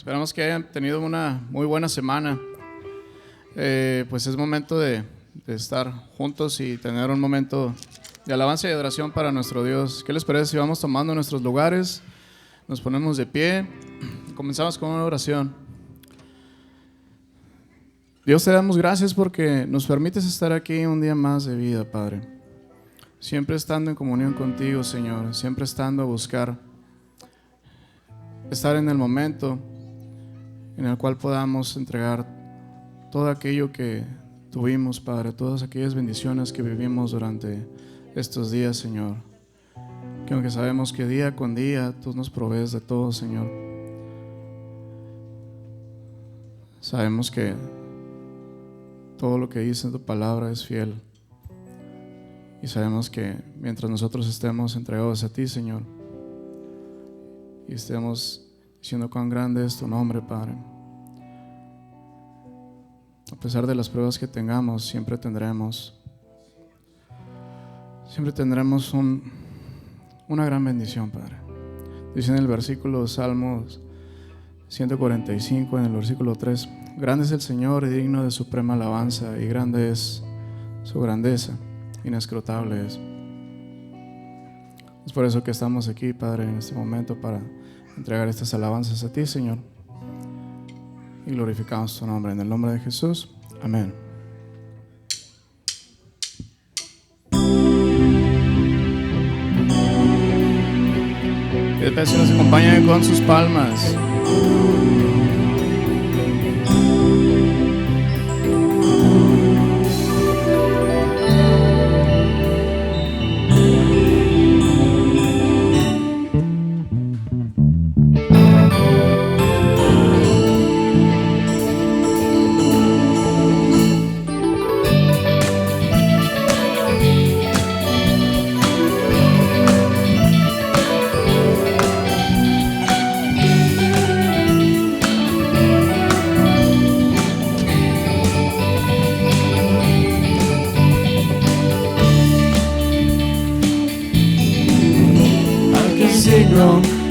Esperamos que hayan tenido una muy buena semana. Pues es momento de estar juntos y tener un momento de alabanza y adoración para nuestro Dios. ¿Qué les parece si vamos tomando nuestros lugares? Nos ponemos de pie. Comenzamos con una oración. Dios, te damos gracias porque nos permites estar aquí un día más de vida, Padre. Siempre estando en comunión contigo, Señor. Siempre estando a buscar estar en el momento en el cual podamos entregar todo aquello que tuvimos, Padre, todas aquellas bendiciones que vivimos durante estos días, Señor. Que aunque sabemos que día con día tú nos provees de todo, Señor, sabemos que todo lo que dice en tu palabra es fiel. Y sabemos que mientras nosotros estemos entregados a ti, Señor, y estemos diciendo cuán grande es tu nombre, Padre, a pesar de las pruebas que tengamos, siempre tendremos una gran bendición, Padre. Dice en el versículo Salmos 145, en el versículo 3: grande es el Señor y digno de suprema alabanza, y grande es su grandeza, inescrutable es. Es por eso que estamos aquí, Padre, en este momento, para entregar estas alabanzas a ti, Señor, y glorificamos tu nombre. En el nombre de Jesús, amén. Que nos acompañen con sus palmas.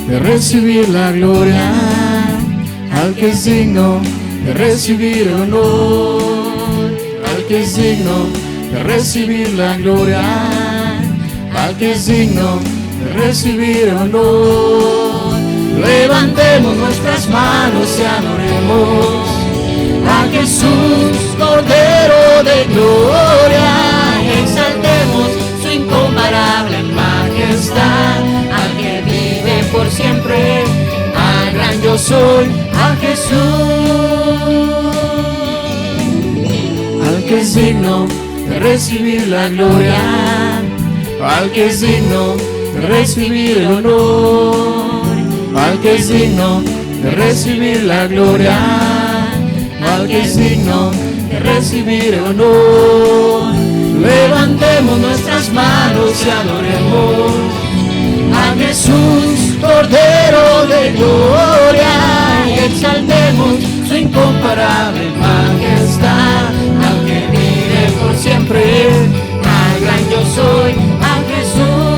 De recibir la gloria, al que es digno de recibir el honor, al que es digno de recibir la gloria, al que es digno de recibir el honor. Levantemos nuestras manos y adoremos a Jesús, Cordero de gloria, y exaltemos su incomparable majestad, al que vive por siempre, al gran yo soy, a Jesús, al que es digno de recibir la gloria, al que es digno de recibir el honor, al que es digno de recibir la gloria, al que es digno de recibir el honor. Levantemos nuestras manos y adoremos a Jesús, Cordero de gloria, y exaltemos su incomparable majestad, al que vive por siempre, al gran yo soy, a Jesús.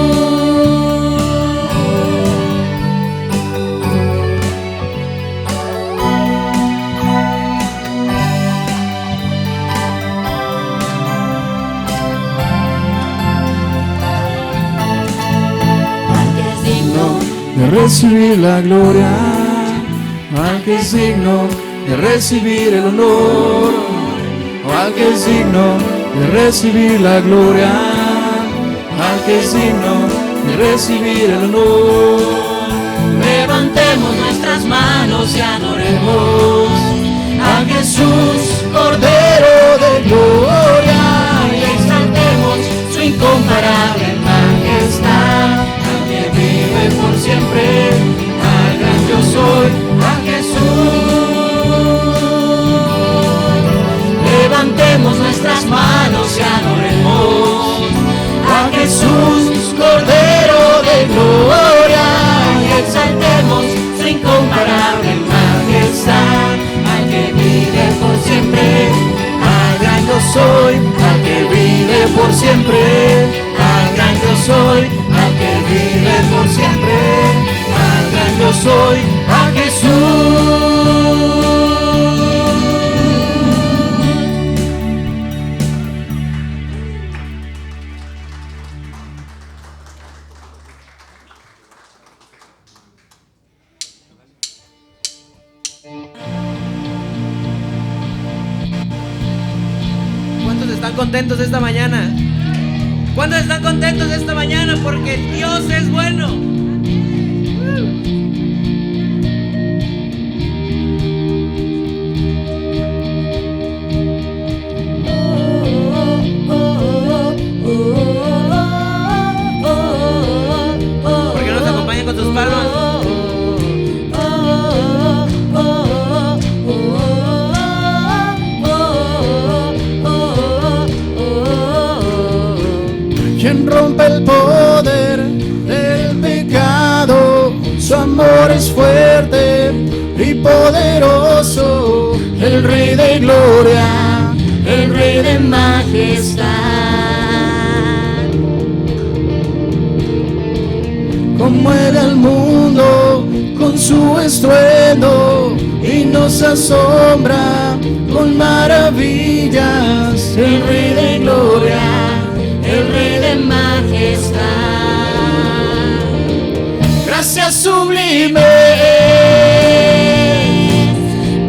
De recibir la gloria, al que es digno de recibir el honor, al que es digno de recibir la gloria, al que es digno de recibir el honor. Levantemos nuestras manos y adoremos a Jesús, Cordero de gloria, y exaltemos su incomparable majestad, vive por siempre, al gran yo soy, a Jesús. Levantemos nuestras manos y adoremos a Jesús, Cordero de gloria, y exaltemos su incomparable majestad, ¿Cuántos están contentos esta mañana? ¿Cuántos están contentos esta mañana? Porque Dios es bueno. ¿Por qué no se acompañan con sus palmas? Quien rompe el poder del pecado, su amor es fuerte y poderoso. El Rey de gloria, el Rey de majestad, conmueve al mundo con su estruendo y nos asombra con maravillas. El Rey de gloria, el Rey de majestad, gracias sublime,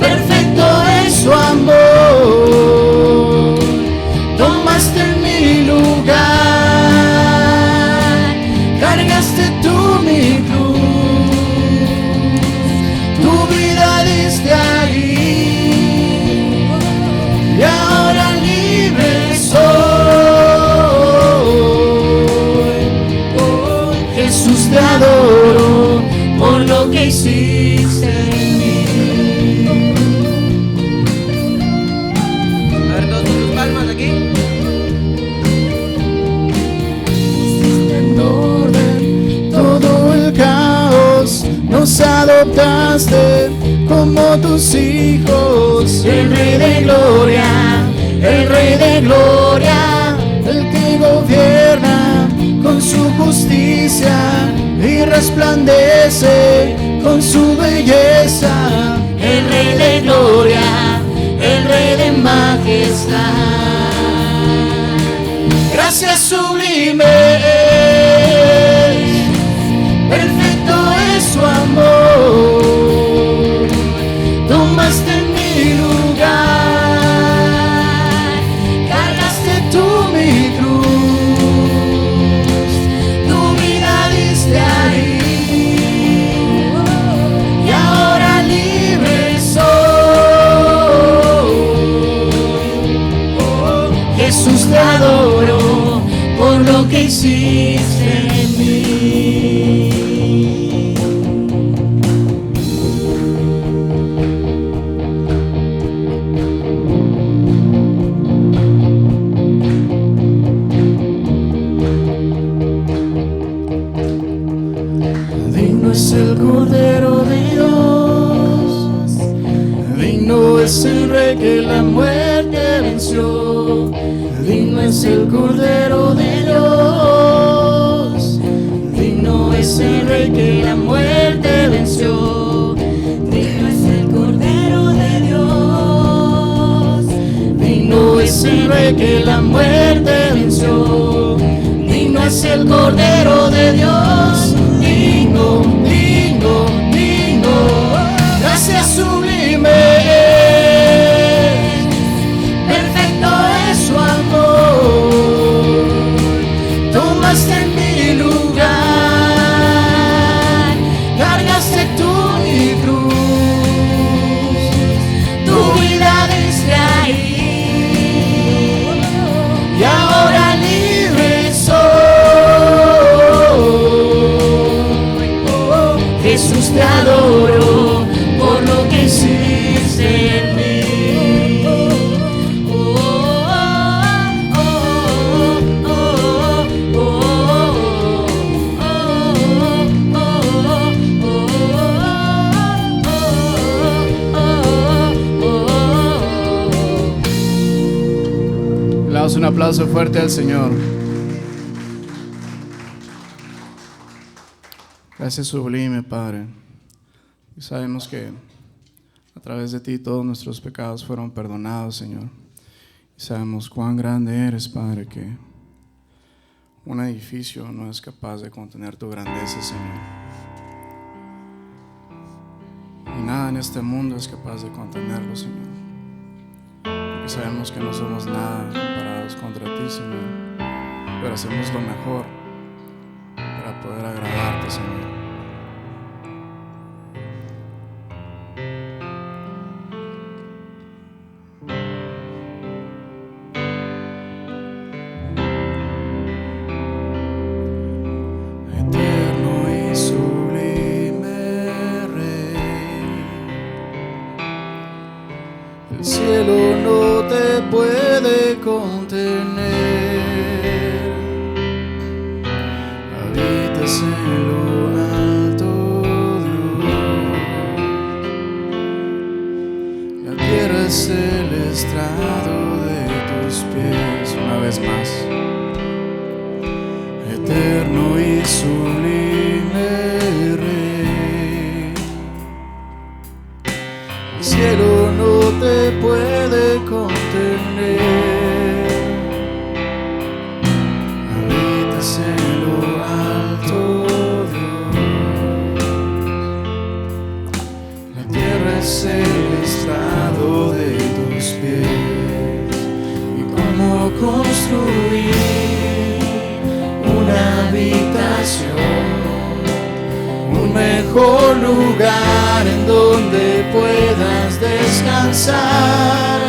perfecto es su amor. Tomaste mi lugar, cargaste tú mi cruz, tu vida diste ahí, y ahora libre soy. Jesús, te adoro por lo que hiciste en mí. A ver, todos con sus palmas aquí. Pusiste en orden todo el caos, nos adoptaste como tus hijos. El Rey de gloria, el Rey de gloria, el que gobierna con su justicia y resplandece con su belleza. El Rey de gloria, el Rey de majestad, gracias sublime, perfecto es su amor. Tomaste mi lugar, cargaste tú mi cruz, tu vida diste ahí, y ahora libre soy. Jesús, te adoro por lo que hiciste en mí. Digno es el Cordero de Dios, digno es el Rey que la muerte venció. Digno es el Cordero de Dios, digno es el Rey que la muerte venció. Digno es el Cordero de Dios, digno es el Rey que la muerte venció. Digno es el Cordero de Dios, digno, digno, digno, gracias sublime, perfecto es su amor. Tomaste mi lugar, cargaste tú mi cruz, tu vida diste ahí, y ahora libre soy. Jesús, te adoro por lo que hiciste en mí. Le damos un aplauso fuerte al Señor. Gracias sublime, Padre. Y sabemos que a través de ti todos nuestros pecados fueron perdonados, Señor. Y sabemos cuán grande eres, Padre, que un edificio no es capaz de contener tu grandeza, Señor. Y nada en este mundo es capaz de contenerlo, Señor. Porque sabemos que no somos nada comparados contra ti, Señor. Pero hacemos lo mejor para poder agradarte, Señor. El cielo no te puede contener, habitas en lo alto, Dios. La tierra es el estrado de tus pies. Una vez más. Eterno y sublime Rey, el cielo no te puede contener, habitas en lo alto, Dios. La tierra es el estrado de tus pies. ¿Y cómo construir una habitación, un mejor lugar en donde puedas descansar?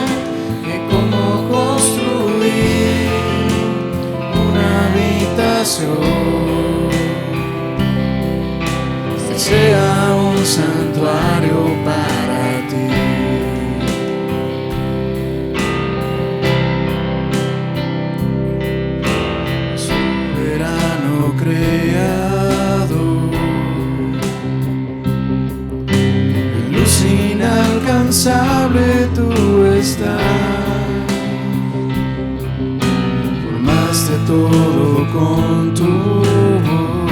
¿Y cómo construir una habitación que sea un santuario para ti? Creador, en luz inalcanzable tú estás, formaste todo con tu voz,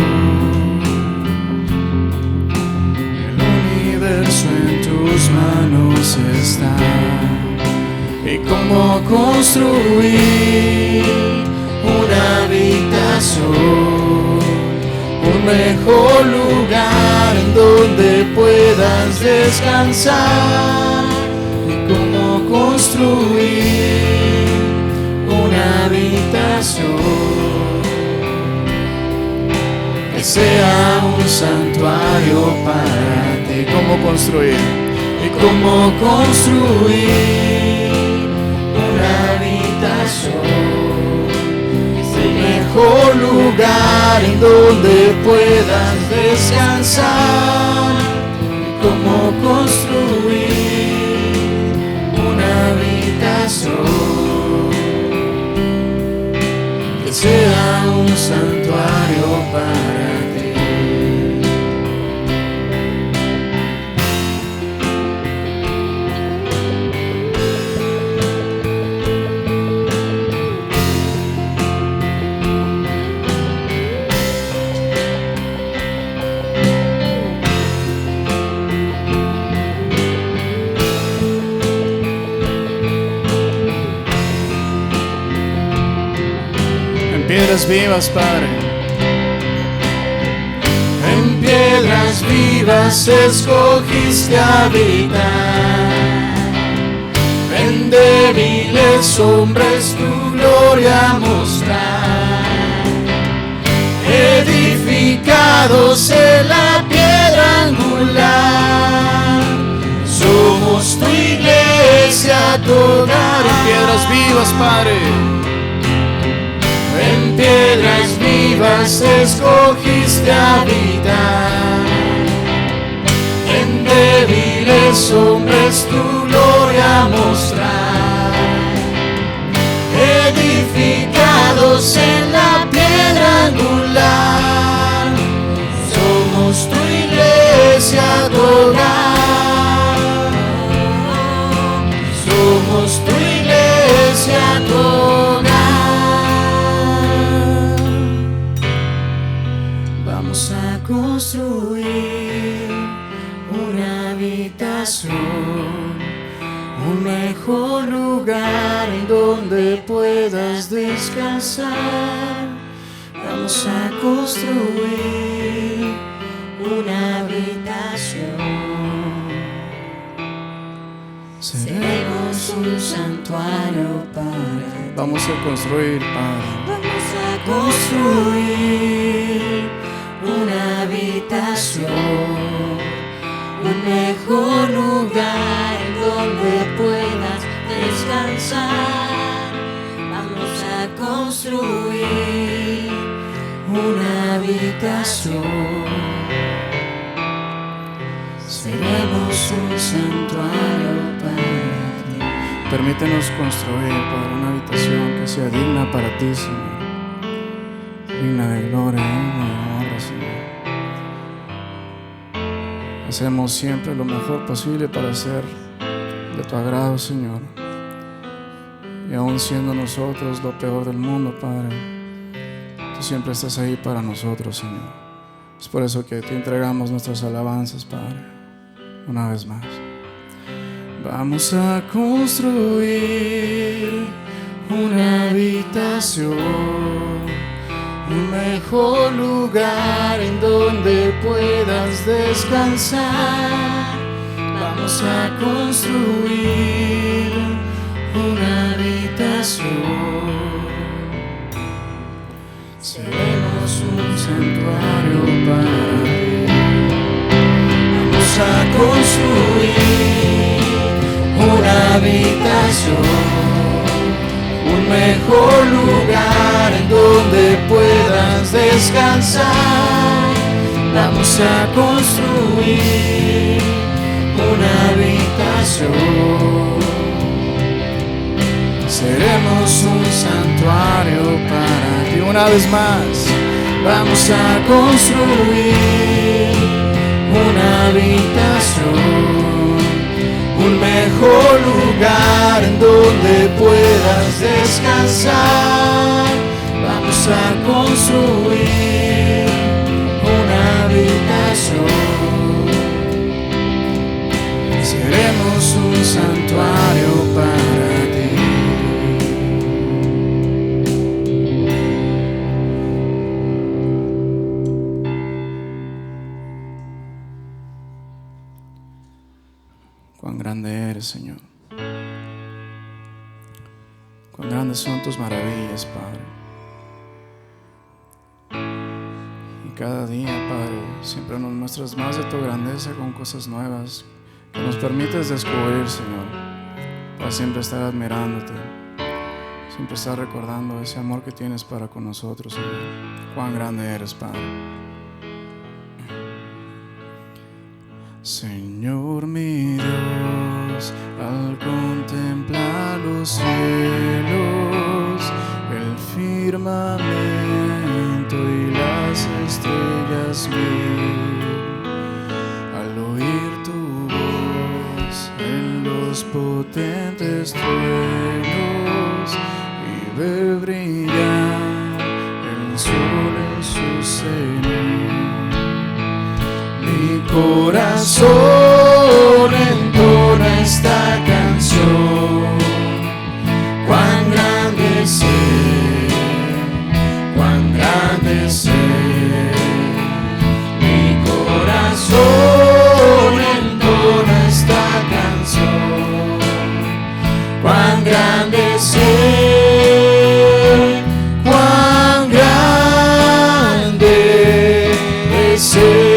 el universo en tus manos está. ¿Y cómo construir una habitación, un mejor lugar en donde puedas descansar? ¿Y cómo construir una habitación que sea un santuario para ti? ¿Cómo construir? ¿Y cómo construir una habitación, el mejor lugar en donde puedas descansar? ¿Cómo construir una habitación que sea un santuario para ti? Piedras vivas, Padre. En piedras vivas escogiste habitar, en débiles hombres tu gloria mostrar, edificados en la piedra angular. Somos tu iglesia, tu hogar. En piedras vivas, Padre. En piedras vivas escogiste habitar, en débiles hombres tu gloria mostrar, edificados en la piedra angular. Somos tu iglesia, tu hogar. Somos tu iglesia, tu hogar. Vamos a construir una habitación, un mejor lugar en donde puedas descansar. Vamos a construir una habitación seremos un santuario para. Vamos a construir, Padre. Vamos a construir una habitación, un mejor lugar donde puedas descansar. Vamos a construir una habitación. Seremos un santuario para ti. Permítenos construir, Padre, una habitación que sea digna para ti, Señor. Digna de gloria, digna de honra, Señor. Hacemos siempre lo mejor posible para ser de tu agrado, Señor. Y aún siendo nosotros lo peor del mundo, Padre, tú siempre estás ahí para nosotros, Señor. Es por eso que te entregamos nuestras alabanzas, Padre, una vez más. Vamos a construir una habitación, un mejor lugar en donde puedas descansar. Vamos a construir una habitación. Seremos un santuario para ti. Vamos a construir una habitación, un mejor lugar en donde puedas descansar. Vamos a construir una habitación. Seremos un santuario para ti. Una vez más, vamos a construir una habitación, un mejor lugar en donde puedas descansar. Vamos a construir una habitación. Seremos un santuario para ti. Cuán grande eres, Señor. Cuán grandes son tus maravillas, Padre. Y cada día, Padre, siempre nos muestras más de tu grandeza con cosas nuevas que nos permites descubrir, Señor, para siempre estar admirándote, siempre estar recordando ese amor que tienes para con nosotros, Señor. Cuán grande eres, Padre. Señor mi Dios, al contemplar los cielos, el firmamento y las estrellas mil, al oír tu voz en los potentes truenos y ver brillar el sol en su cenit, mi corazón entona esta canción. Cuán grande ser, cuán grande ser. Mi corazón entona esta canción. Cuán grande ser, cuán grande ser.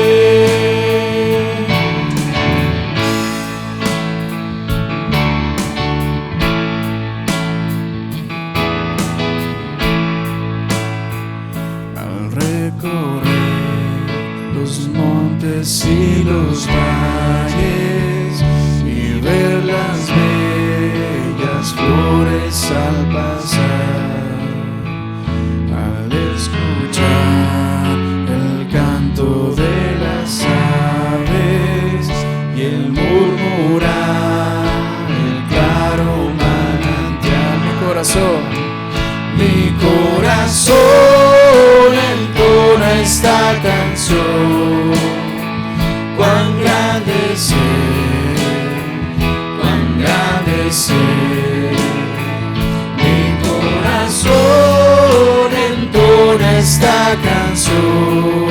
Y los valles y ver las bellas flores al pasar, al escuchar el canto de las aves y el murmurar el claro manantial. Mi corazón entona esta canción. Cuán grande ser, cuán grande ser. Mi corazón entona esta canción.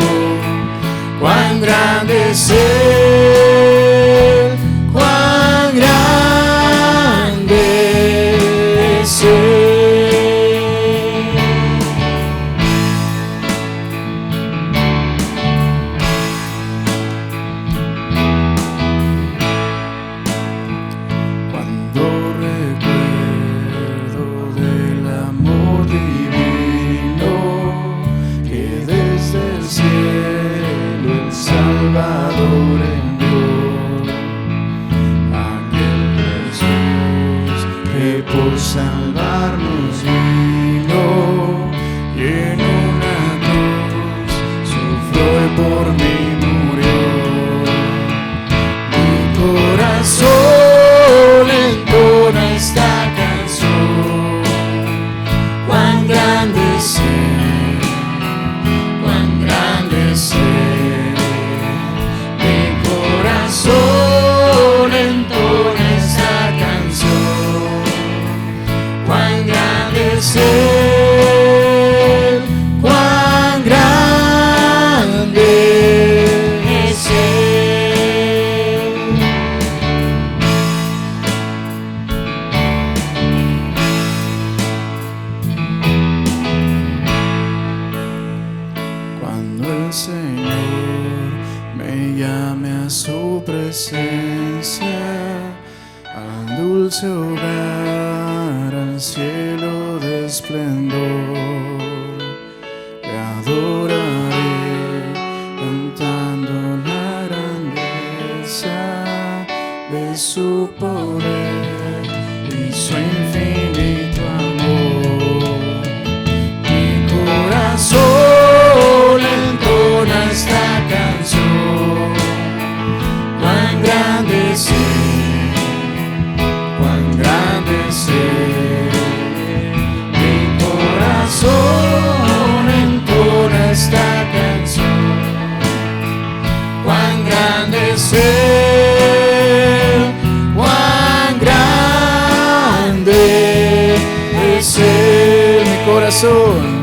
Cuán grande ser, cuán grande por salvarnos vino y en una cruz sufrió y por mí murió. Mi corazón entona esta canción, cuán grande es Él, cuán grande es Él. Mi corazón entona esta canción, cuán grande es Él, cuán grande es Él. Cuando el Señor me llame a su presencia, al dulce hogar, al cielo de esplendor, le adoraré cantando la grandeza de su poder y su infinito amor. Mi corazón entona esta canción, cuán grande es Él, cuán grande es Él. Mi corazón entona esta canción, cuán grande es Él, cuán grande es Él.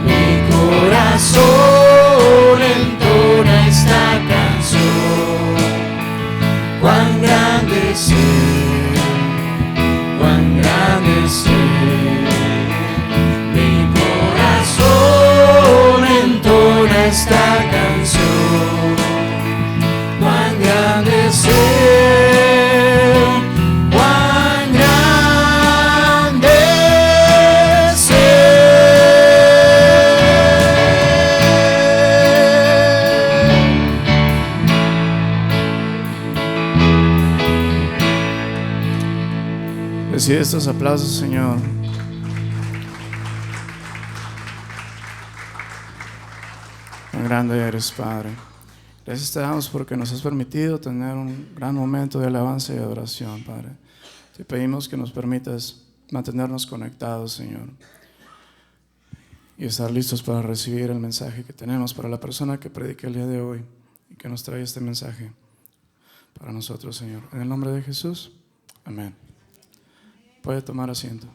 Mi corazón entona esta canción, cuán grande es Él, cuán grande es Él. Mi corazón entona esta canción, cuán grande es Él, cuán grande es Él. Recibe estos aplausos, Señor. Cuán grande eres, Padre. Gracias te damos porque nos has permitido tener un gran momento de alabanza y adoración, Padre. Te pedimos que nos permitas mantenernos conectados, Señor, y estar listos para recibir el mensaje que tenemos para la persona que predique el día de hoy y que nos trae este mensaje para nosotros, Señor. En el nombre de Jesús, amén. Puede tomar asiento.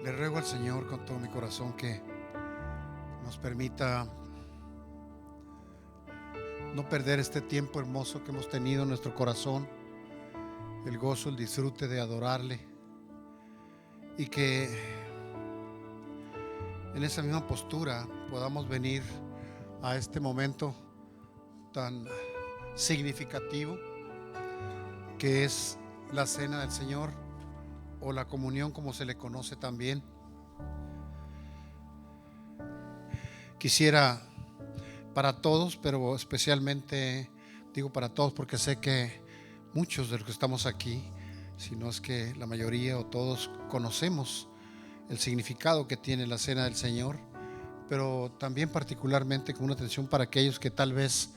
Le ruego al Señor con todo mi corazón que nos permita no perder este tiempo hermoso que hemos tenido en nuestro corazón, el gozo, el disfrute de adorarle, y que en esa misma postura podamos venir a este momento tan significativo que es la cena del Señor, o la comunión como se le conoce también. Quisiera para todos, pero especialmente Digo para todos porque sé que muchos de los que estamos aquí, si no es que la mayoría o todos, conocemos el significado que tiene la cena del Señor, pero también particularmente con una atención para aquellos que tal vez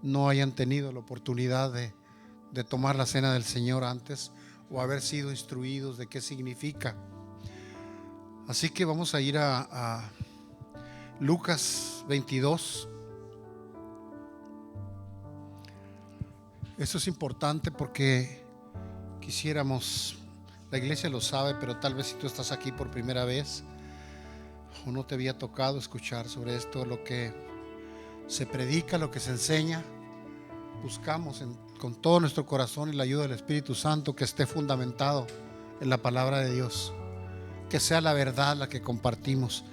no hayan tenido la oportunidad de tomar la cena del Señor antes o haber sido instruidos de qué significa. Así que vamos a ir a Lucas 22. Esto es importante porque quisiéramos, la iglesia lo sabe, pero tal vez si tú estás aquí por primera vez o no te había tocado escuchar sobre esto, lo que se predica, lo que se enseña, buscamos con todo nuestro corazón y la ayuda del Espíritu Santo que esté fundamentado en la palabra de Dios, que sea la verdad la que compartimos,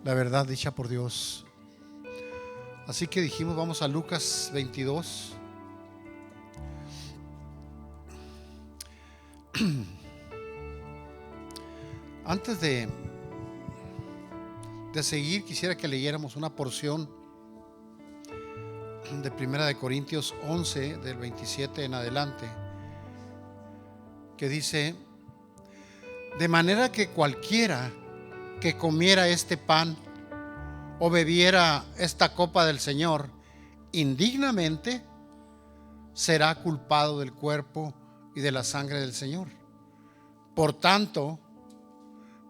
la verdad dicha por Dios. Así que dijimos, vamos a Lucas 22. Antes de seguir, quisiera que leyéramos una porción de Primera de Corintios 11, del 27 en adelante, que dice: de manera que cualquiera que comiera este pan o bebiera esta copa del Señor indignamente, será culpado del cuerpo y de la sangre del Señor. Por tanto,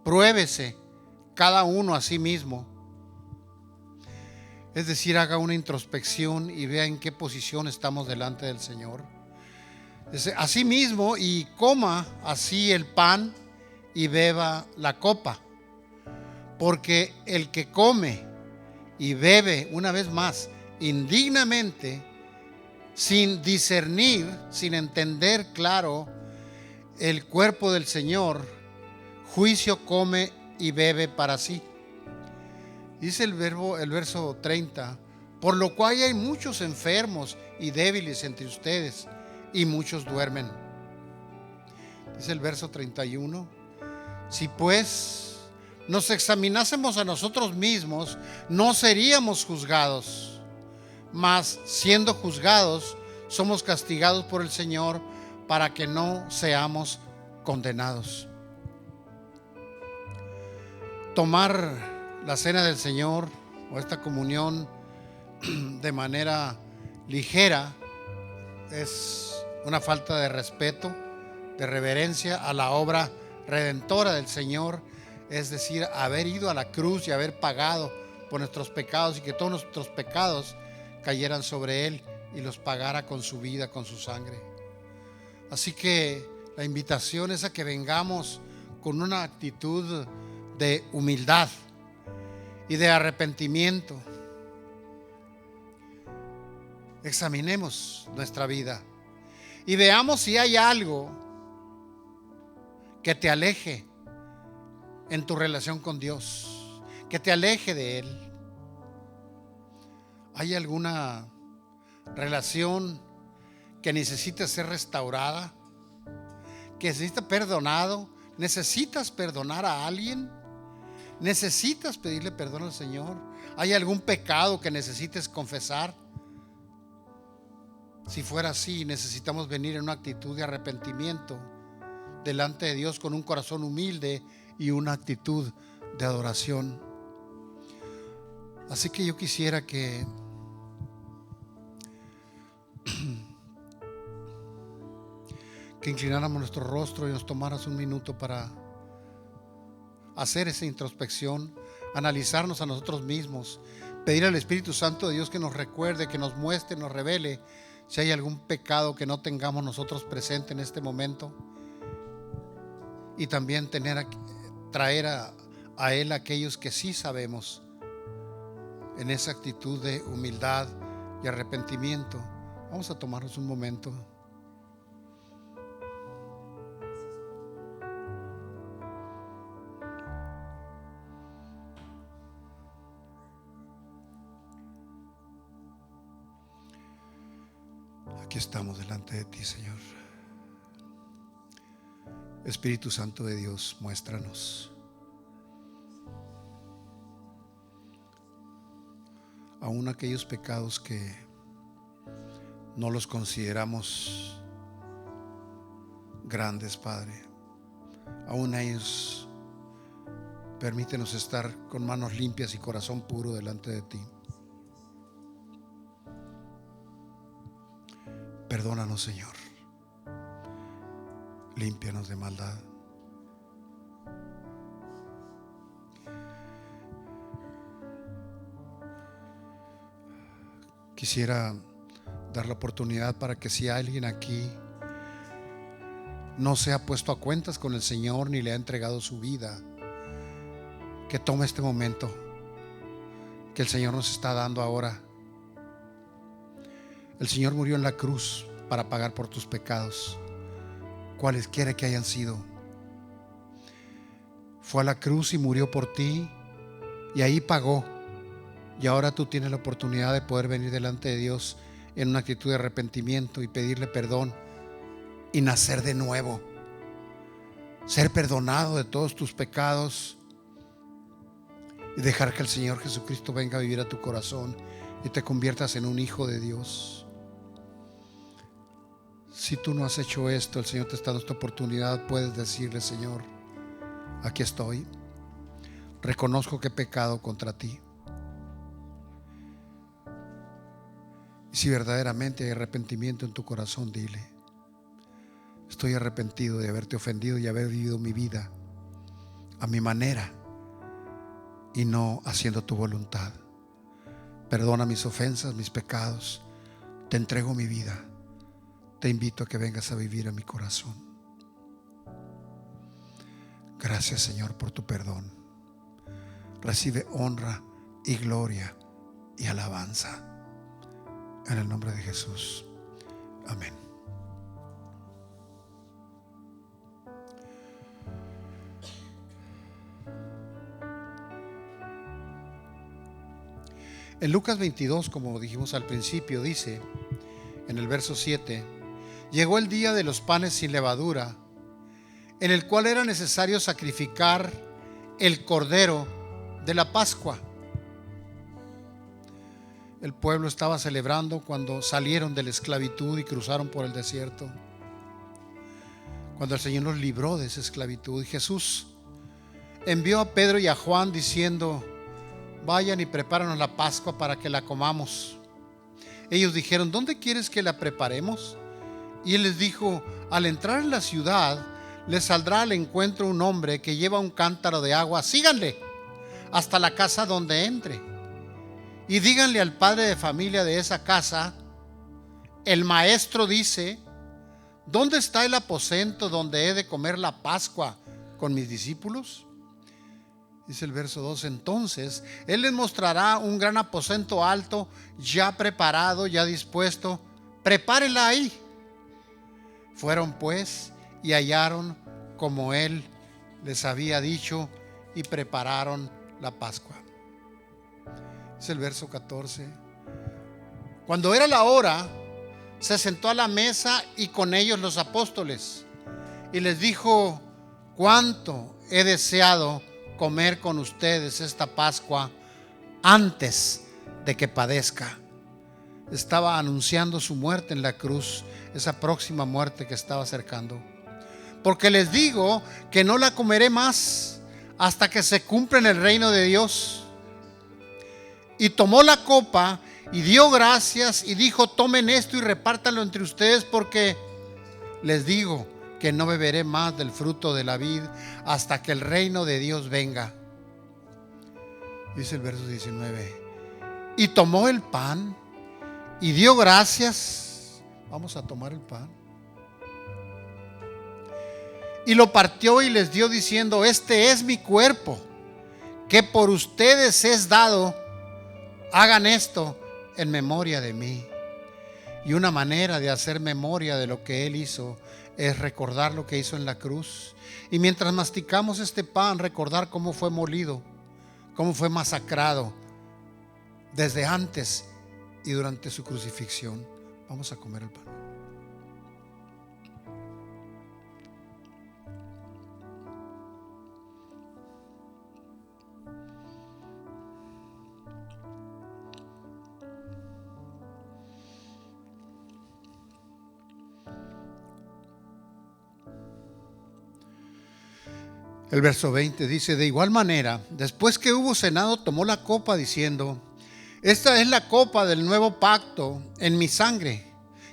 pruébese cada uno a sí mismo. Es decir, haga una introspección y vea en qué posición estamos delante del Señor. Así mismo, y coma así el pan y beba la copa. Porque el que come y bebe, una vez más, indignamente, sin discernir, sin entender claro el cuerpo del Señor, juicio come y bebe para sí. Dice el verso 30: por lo cual hay muchos enfermos y débiles entre ustedes, y muchos duermen. Dice el verso 31: si pues nos examinásemos a nosotros mismos, no seríamos juzgados, mas siendo juzgados, somos castigados por el Señor para que no seamos condenados. Tomar la cena del Señor o esta comunión de manera ligera es una falta de respeto, de reverencia a la obra redentora del Señor, es decir, haber ido a la cruz y haber pagado por nuestros pecados y que todos nuestros pecados cayeran sobre Él y los pagara con su vida, con su sangre. Así que la invitación es a que vengamos con una actitud de humildad y de arrepentimiento. Examinemos nuestra vida y veamos si hay algo que te aleje en tu relación con Dios, que te aleje de Él. ¿Hay alguna relación que necesita ser restaurada, que necesita perdonado? ¿Necesitas perdonar a alguien? ¿Necesitas pedirle perdón al Señor? ¿Hay algún pecado que necesites confesar? Si fuera así, necesitamos venir en una actitud de arrepentimiento delante de Dios con un corazón humilde y una actitud de adoración. Así que yo quisiera que inclináramos nuestro rostro y nos tomaras un minuto para hacer esa introspección, analizarnos a nosotros mismos, pedir al Espíritu Santo de Dios que nos recuerde, que nos muestre, nos revele si hay algún pecado que no tengamos nosotros presente en este momento, y también traer a Él aquellos que sí sabemos, en esa actitud de humildad y arrepentimiento. Vamos a tomarnos un momento. Aquí estamos delante de ti, Señor. Espíritu Santo de Dios, muéstranos aún aquellos pecados que no los consideramos grandes, Padre. Aún a ellos, permítenos estar con manos limpias y corazón puro delante de ti. Perdónanos, Señor. Límpianos de maldad. Quisiera dar la oportunidad para que si alguien aquí no se ha puesto a cuentas con el Señor ni le ha entregado su vida, que tome este momento que el Señor nos está dando ahora. El Señor murió en la cruz para pagar por tus pecados, cualesquiera que hayan sido. Fue a la cruz y murió por ti, y ahí pagó. Y ahora tú tienes la oportunidad de poder venir delante de Dios en una actitud de arrepentimiento y pedirle perdón y nacer de nuevo, ser perdonado de todos tus pecados y dejar que el Señor Jesucristo venga a vivir a tu corazón y te conviertas en un hijo de Dios. Si tú no has hecho esto, el Señor te está dando esta oportunidad. Puedes decirle: Señor, aquí estoy, reconozco que he pecado contra ti. Y si verdaderamente hay arrepentimiento en tu corazón, dile: estoy arrepentido de haberte ofendido y haber vivido mi vida a mi manera y no haciendo tu voluntad. Perdona mis ofensas, mis pecados. Te entrego mi vida. Te invito a que vengas a vivir a mi corazón. Gracias, Señor, por tu perdón. Recibe honra y gloria y alabanza. En el nombre de Jesús. Amén. En Lucas 22, como dijimos al principio, dice en el verso 7: llegó el día de los panes sin levadura, en el cual era necesario sacrificar el cordero de la Pascua. El pueblo estaba celebrando cuando salieron de la esclavitud y cruzaron por el desierto, cuando el Señor los libró de esa esclavitud. Y Jesús envió a Pedro y a Juan diciendo: vayan y prepáranos la Pascua para que la comamos. Ellos dijeron: ¿dónde quieres que la preparemos? Y él les dijo: al entrar en la ciudad les saldrá al encuentro un hombre que lleva un cántaro de agua. Síganle hasta la casa donde entre y díganle al padre de familia de esa casa: el maestro dice, ¿dónde está el aposento donde he de comer la Pascua con mis discípulos? Dice el verso 2: entonces él les mostrará un gran aposento alto, ya preparado, ya dispuesto. Prepárenla ahí. Fueron pues y hallaron como él les había dicho y prepararon la Pascua. Es el verso 14. Cuando era la hora, se sentó a la mesa y con ellos los apóstoles y les dijo: cuánto he deseado comer con ustedes esta Pascua antes de que padezca. Estaba anunciando su muerte en la cruz, esa próxima muerte que estaba acercando. Porque les digo que no la comeré más hasta que se cumpla en el reino de Dios. Y tomó la copa y dio gracias y dijo: tomen esto y repártanlo entre ustedes, porque les digo que no beberé más del fruto de la vid hasta que el reino de Dios venga. Dice el verso 19: y tomó el pan y dio gracias. Vamos a tomar el pan. Y lo partió y les dio diciendo: este es mi cuerpo, que por ustedes es dado. Hagan esto en memoria de mí. Y una manera de hacer memoria de lo que Él hizo es recordar lo que hizo en la cruz. Y mientras masticamos este pan, recordar cómo fue molido, cómo fue masacrado desde antes y durante su crucifixión. Vamos a comer el pan. El verso 20 dice: de igual manera, después que hubo cenado, tomó la copa diciendo: esta es la copa del nuevo pacto en mi sangre,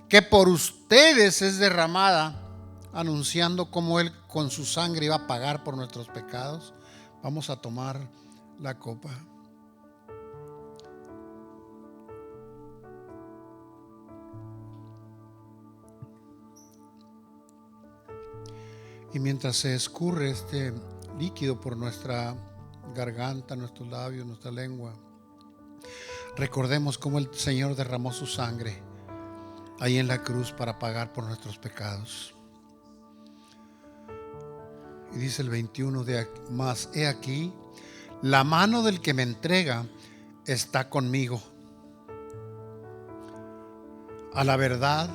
que por ustedes es derramada, anunciando cómo Él con su sangre iba a pagar por nuestros pecados. Vamos a tomar la copa. Y mientras se escurre este líquido por nuestra garganta, nuestros labios, nuestra lengua, recordemos cómo el Señor derramó su sangre ahí en la cruz para pagar por nuestros pecados. Y dice el 21: mas he aquí, la mano del que me entrega está conmigo. A la verdad,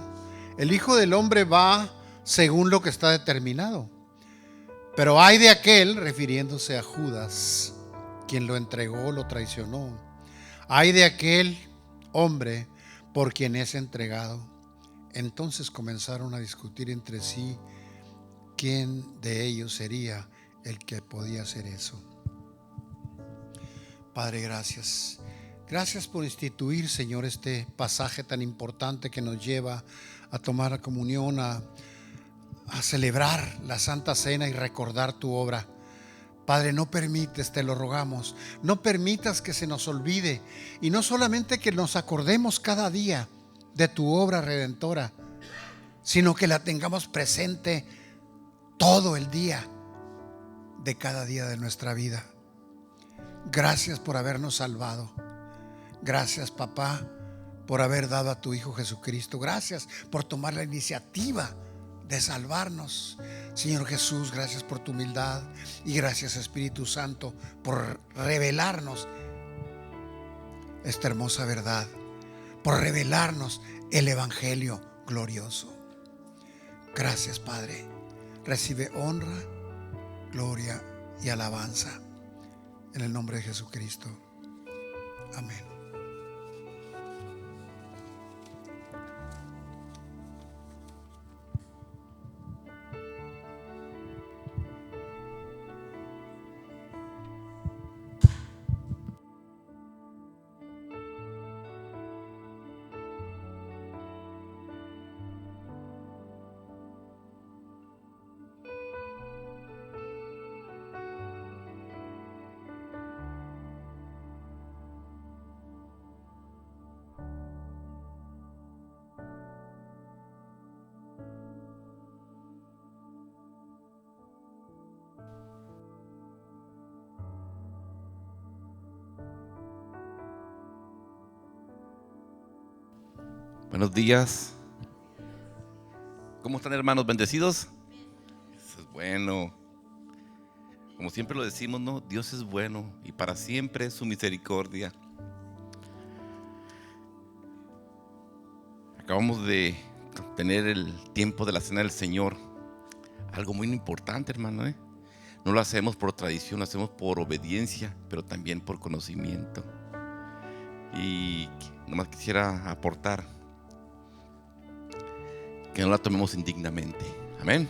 el Hijo del Hombre va según lo que está determinado. Pero ay de aquel, refiriéndose a Judas, quien lo entregó, lo traicionó. Ay de aquel hombre por quien es entregado. Entonces comenzaron a discutir entre sí quién de ellos sería el que podía hacer eso. Padre, gracias. Gracias por instituir, Señor, este pasaje tan importante que nos lleva a tomar la comunión, a celebrar la Santa Cena y recordar tu obra. Padre, no permites, te lo rogamos, no permitas que se nos olvide, y no solamente que nos acordemos cada día de tu obra redentora, sino que la tengamos presente todo el día de cada día de nuestra vida. Gracias por habernos salvado. Gracias, papá, por haber dado a tu Hijo Jesucristo. Gracias por tomar la iniciativa de salvarnos. Señor Jesús, gracias por tu humildad, y gracias, Espíritu Santo, por revelarnos esta hermosa verdad, por revelarnos el Evangelio glorioso. Gracias, Padre. Recibe honra, gloria y alabanza en el nombre de Jesucristo. Amén. Buenos días. ¿Cómo están, hermanos? ¿Bendecidos? Eso es bueno. Como siempre lo decimos, ¿no? Dios es bueno y para siempre es su misericordia. Acabamos de tener el tiempo de la Cena del Señor. Algo muy importante, hermano, ¿eh? No lo hacemos por tradición, lo hacemos por obediencia, pero también por conocimiento. Y nomás quisiera aportar que no la tomemos indignamente. Amén.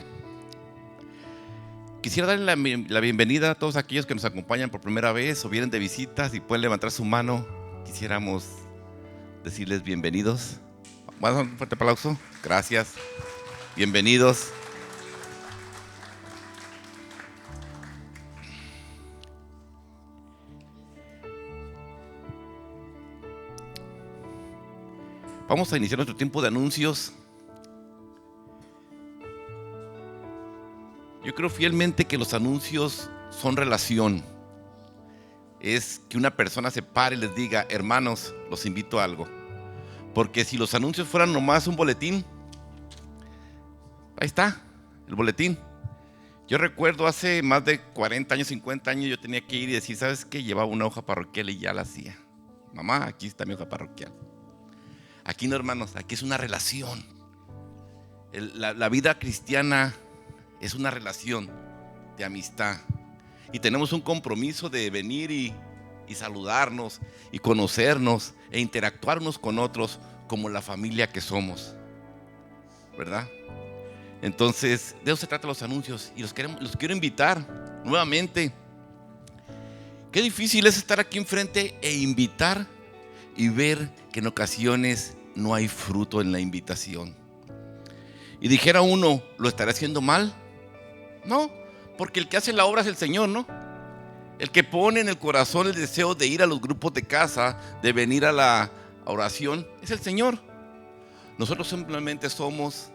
Quisiera darle la bienvenida a todos aquellos que nos acompañan por primera vez o vienen de visitas, y pueden levantar su mano. Quisiéramos decirles bienvenidos. Vamos a dar un fuerte aplauso. Gracias. Bienvenidos. Vamos a iniciar nuestro tiempo de anuncios. Yo creo fielmente que los anuncios son relación. Es que una persona se pare y les diga: hermanos, los invito a algo. Porque si los anuncios fueran nomás un boletín, ahí está, el boletín. Yo recuerdo hace más de 40 años, 50 años, yo tenía que ir y decir: ¿sabes qué? Llevaba una hoja parroquial y ya la hacía. Mamá, aquí está mi hoja parroquial. Aquí no, hermanos, aquí es una relación. La vida cristiana es una relación de amistad, y tenemos un compromiso de venir y saludarnos y conocernos e interactuar unos con otros como la familia que somos, ¿verdad? Entonces, de eso se trata los anuncios. Y los quiero invitar nuevamente. Qué difícil es estar aquí enfrente e invitar y ver que en ocasiones no hay fruto en la invitación. Y dijera uno, ¿lo estaré haciendo mal? No, porque el que hace la obra es el Señor, ¿no? El que pone en el corazón el deseo de ir a los grupos de casa, de venir a la oración, es el Señor. Nosotros simplemente somos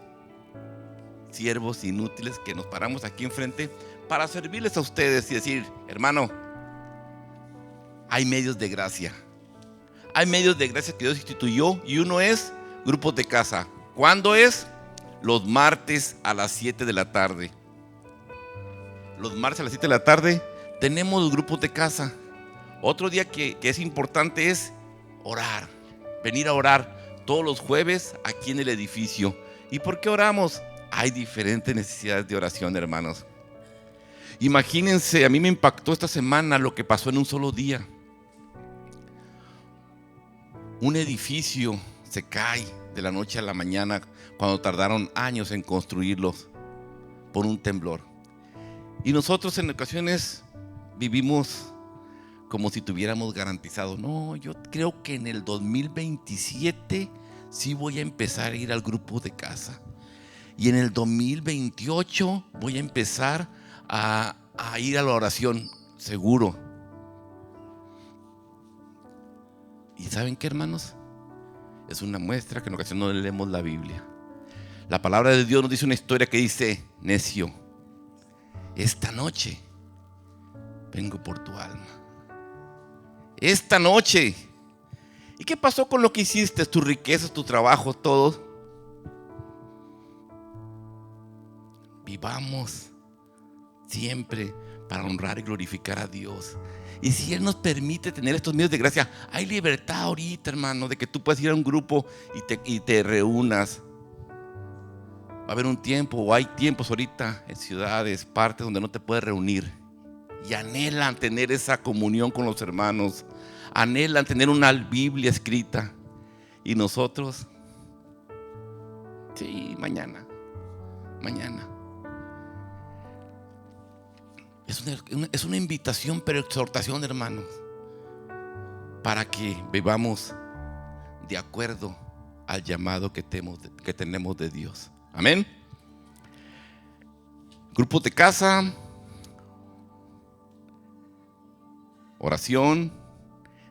siervos inútiles que nos paramos aquí enfrente para servirles a ustedes y decir, hermano, hay medios de gracia. Hay medios de gracia que Dios instituyó y uno es grupos de casa. ¿Cuándo es? Los martes a las 7 de la tarde. Los martes a las 7 de la tarde tenemos los grupos de casa. Otro día que es importante es orar. Venir a orar todos los jueves aquí en el edificio. ¿Y por qué oramos? Hay diferentes necesidades de oración, hermanos. Imagínense, a mí me impactó esta semana lo que pasó en un solo día. Un edificio se cae de la noche a la mañana cuando tardaron años en construirlos por un temblor. Y nosotros en ocasiones vivimos como si tuviéramos garantizado. No, yo creo que en el 2027 sí voy a empezar a ir al grupo de casa. Y en el 2028 voy a empezar a ir a la oración, seguro. ¿Y saben qué, hermanos? Es una muestra que en ocasiones no leemos la Biblia. La palabra de Dios nos dice una historia que dice, necio, esta noche vengo por tu alma. Esta noche. ¿Y qué pasó con lo que hiciste? Tus riquezas, tu trabajo, todo. Vivamos siempre para honrar y glorificar a Dios. Y si Él nos permite tener estos medios de gracia, hay libertad ahorita, hermano, de que tú puedas ir a un grupo y te reúnas. Va a haber un tiempo, o hay tiempos ahorita en ciudades, partes donde no te puedes reunir. Y anhelan tener esa comunión con los hermanos. Anhelan tener una Biblia escrita. Y nosotros, sí, mañana. Es una invitación, pero exhortación, hermanos, para que vivamos de acuerdo al llamado que tenemos de Dios. Amén. Grupos de casa, oración.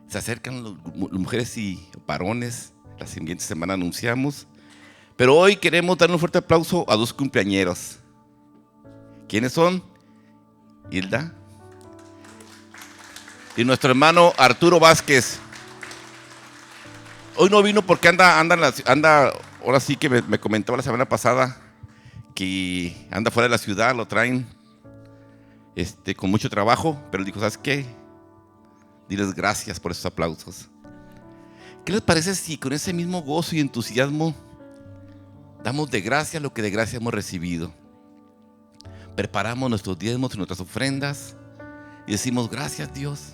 Se acercan las mujeres y varones. La siguiente semana anunciamos. Pero hoy queremos dar un fuerte aplauso a dos cumpleañeros. ¿Quiénes son? Hilda y nuestro hermano Arturo Vázquez. Hoy no vino porque anda, ahora sí que me comentaba la semana pasada que anda fuera de la ciudad, lo traen con mucho trabajo, pero él dijo, ¿sabes qué? Diles gracias por esos aplausos. ¿Qué les parece si con ese mismo gozo y entusiasmo damos de gracia lo que de gracia hemos recibido? Preparamos nuestros diezmos y nuestras ofrendas y decimos, gracias Dios,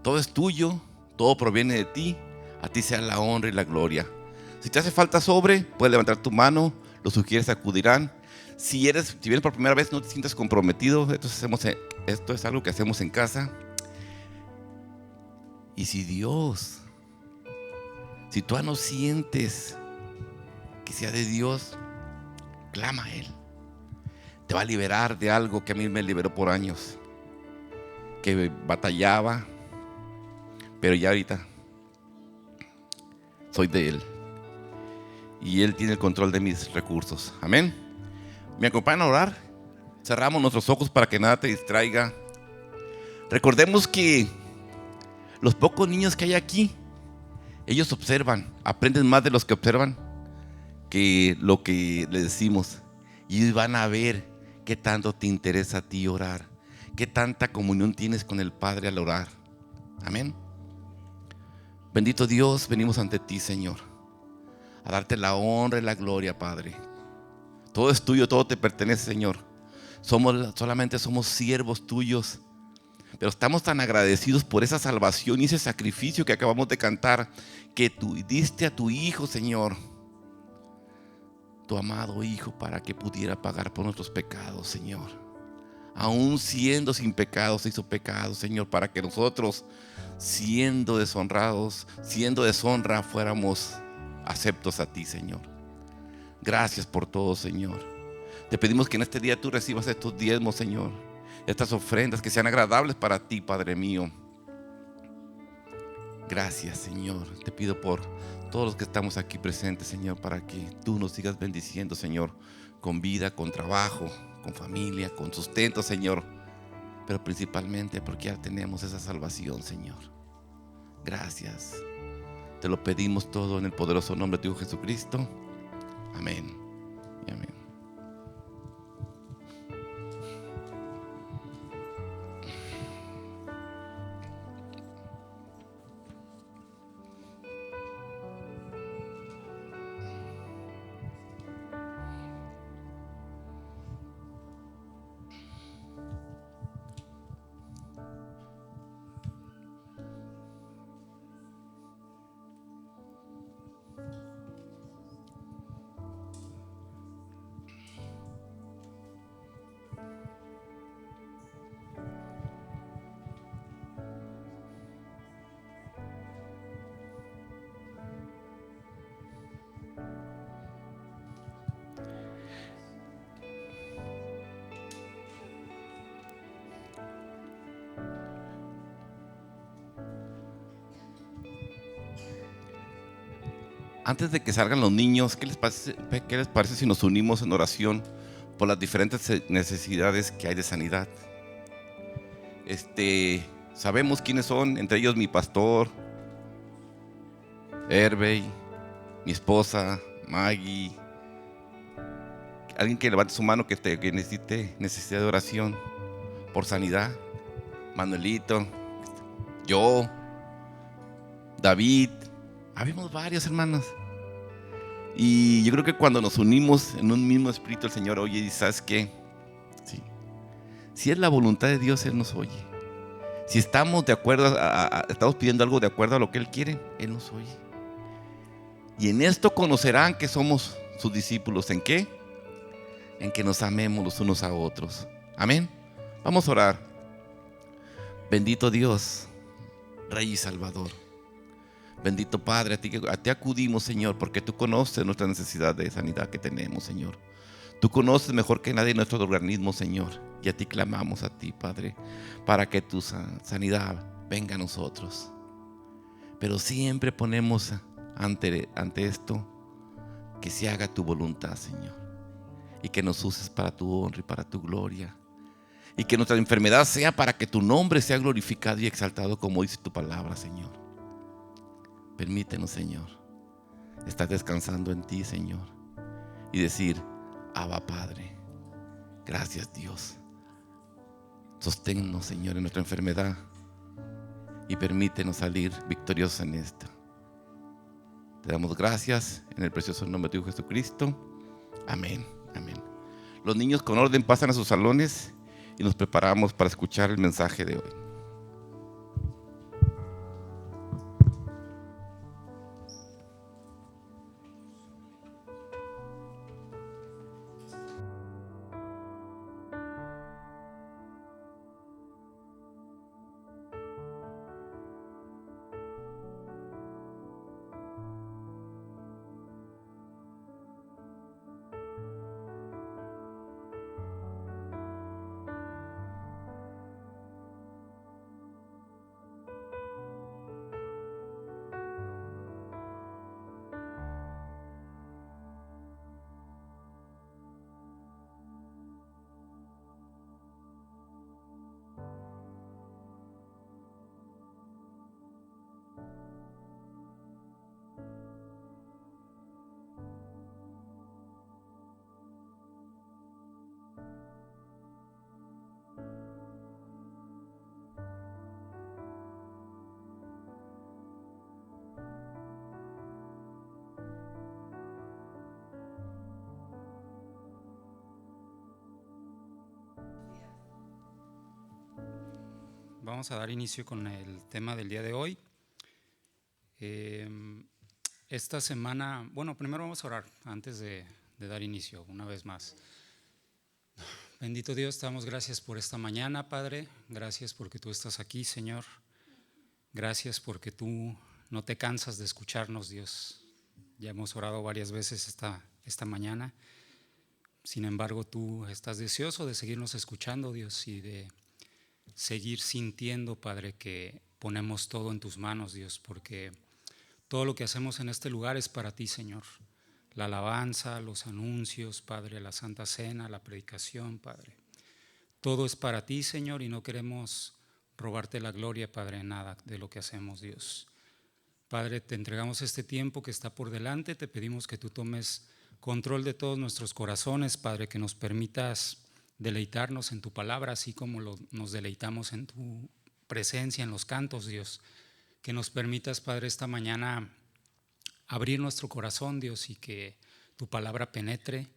todo es tuyo, todo proviene de ti, a ti sea la honra y la gloria. Si te hace falta sobre, puedes levantar tu mano, los sugieres acudirán. Si vienes por primera vez, no te sientas comprometido, esto es algo que hacemos en casa. Y si tú no sientes que sea de Dios, clama a Él. Te va a liberar de algo que a mí me liberó por años, que batallaba, pero ya ahorita soy de Él y Él tiene el control de mis recursos. Amén. ¿Me acompañan a orar? Cerramos nuestros ojos para que nada te distraiga. Recordemos que los pocos niños que hay aquí, ellos observan, aprenden más de los que observan que lo que les decimos, y van a ver qué tanto te interesa a ti orar, qué tanta comunión tienes con el Padre al orar. Amén. Bendito Dios, venimos ante ti, Señor, a darte la honra y la gloria, Padre. Todo es tuyo, todo te pertenece, Señor. Solamente somos siervos tuyos, pero estamos tan agradecidos por esa salvación y ese sacrificio que acabamos de cantar, que tú diste a tu Hijo, Señor. tu amado Hijo para que pudiera pagar por nuestros pecados, Señor. Aún siendo sin pecado, se hizo pecado, Señor, para que nosotros, siendo deshonrados, siendo deshonra, fuéramos aceptos a ti, Señor. Gracias por todo, Señor. Te pedimos que en este día tú recibas estos diezmos, Señor, estas ofrendas que sean agradables para ti, Padre mío. Gracias, Señor. Te pido por todos los que estamos aquí presentes, Señor, para que tú nos sigas bendiciendo, Señor, con vida, con trabajo, con familia, con sustento, Señor, pero principalmente porque ya tenemos esa salvación, Señor. Gracias. Te lo pedimos todo en el poderoso nombre de tu Hijo Jesucristo. Amén y amén. Antes de que salgan los niños, ¿qué les parece si nos unimos en oración por las diferentes necesidades que hay de sanidad? Sabemos quiénes son, entre ellos mi pastor, Hervey, mi esposa, Maggie. Alguien que levante su mano que necesite necesidad de oración por sanidad. Manuelito, yo, David. Habemos varios, hermanos. Y yo creo que cuando nos unimos en un mismo espíritu, el Señor oye y ¿sabes qué? Sí. Si es la voluntad de Dios, Él nos oye. Si estamos de acuerdo, estamos pidiendo algo de acuerdo a lo que Él quiere, Él nos oye. Y en esto conocerán que somos sus discípulos. ¿En qué? En que nos amemos los unos a otros. Amén. Vamos a orar. Bendito Dios, Rey y Salvador. Bendito Padre, a ti acudimos, Señor, porque tú conoces nuestra necesidad de sanidad que tenemos, Señor. Tú conoces mejor que nadie nuestro organismo, Señor. Y a ti clamamos a ti, Padre, para que tu sanidad venga a nosotros. Pero siempre ponemos ante esto que se haga tu voluntad, Señor. Y que nos uses para tu honra y para tu gloria. Y que nuestra enfermedad sea para que tu nombre sea glorificado y exaltado, como dice tu palabra, Señor. Permítenos, Señor, estar descansando en ti, Señor, y decir: Abba, Padre, gracias, Dios. Sosténnos, Señor, en nuestra enfermedad y permítenos salir victoriosos en esta. Te damos gracias en el precioso nombre de tu Hijo Jesucristo. Amén, amén. Los niños con orden pasan a sus salones y nos preparamos para escuchar el mensaje de hoy. Vamos a dar inicio con el tema del día de hoy. Esta semana, bueno, primero vamos a orar antes de dar inicio una vez más. Bendito Dios, te damos gracias por esta mañana, Padre. Gracias porque tú estás aquí, Señor. Gracias porque tú no te cansas de escucharnos, Dios. Ya hemos orado varias veces esta mañana. Sin embargo, tú estás deseoso de seguirnos escuchando, Dios, y de seguir sintiendo, Padre, que ponemos todo en tus manos, Dios, porque todo lo que hacemos en este lugar es para ti, Señor. La alabanza, los anuncios, Padre, la Santa Cena, la predicación, Padre. Todo es para ti, Señor, y no queremos robarte la gloria, Padre, en nada de lo que hacemos, Dios. Padre, te entregamos este tiempo que está por delante, te pedimos que tú tomes control de todos nuestros corazones, Padre, que nos permitas deleitarnos en tu palabra, así como nos deleitamos en tu presencia, en los cantos, Dios. Que nos permitas, Padre, esta mañana abrir nuestro corazón, Dios, y que tu palabra penetre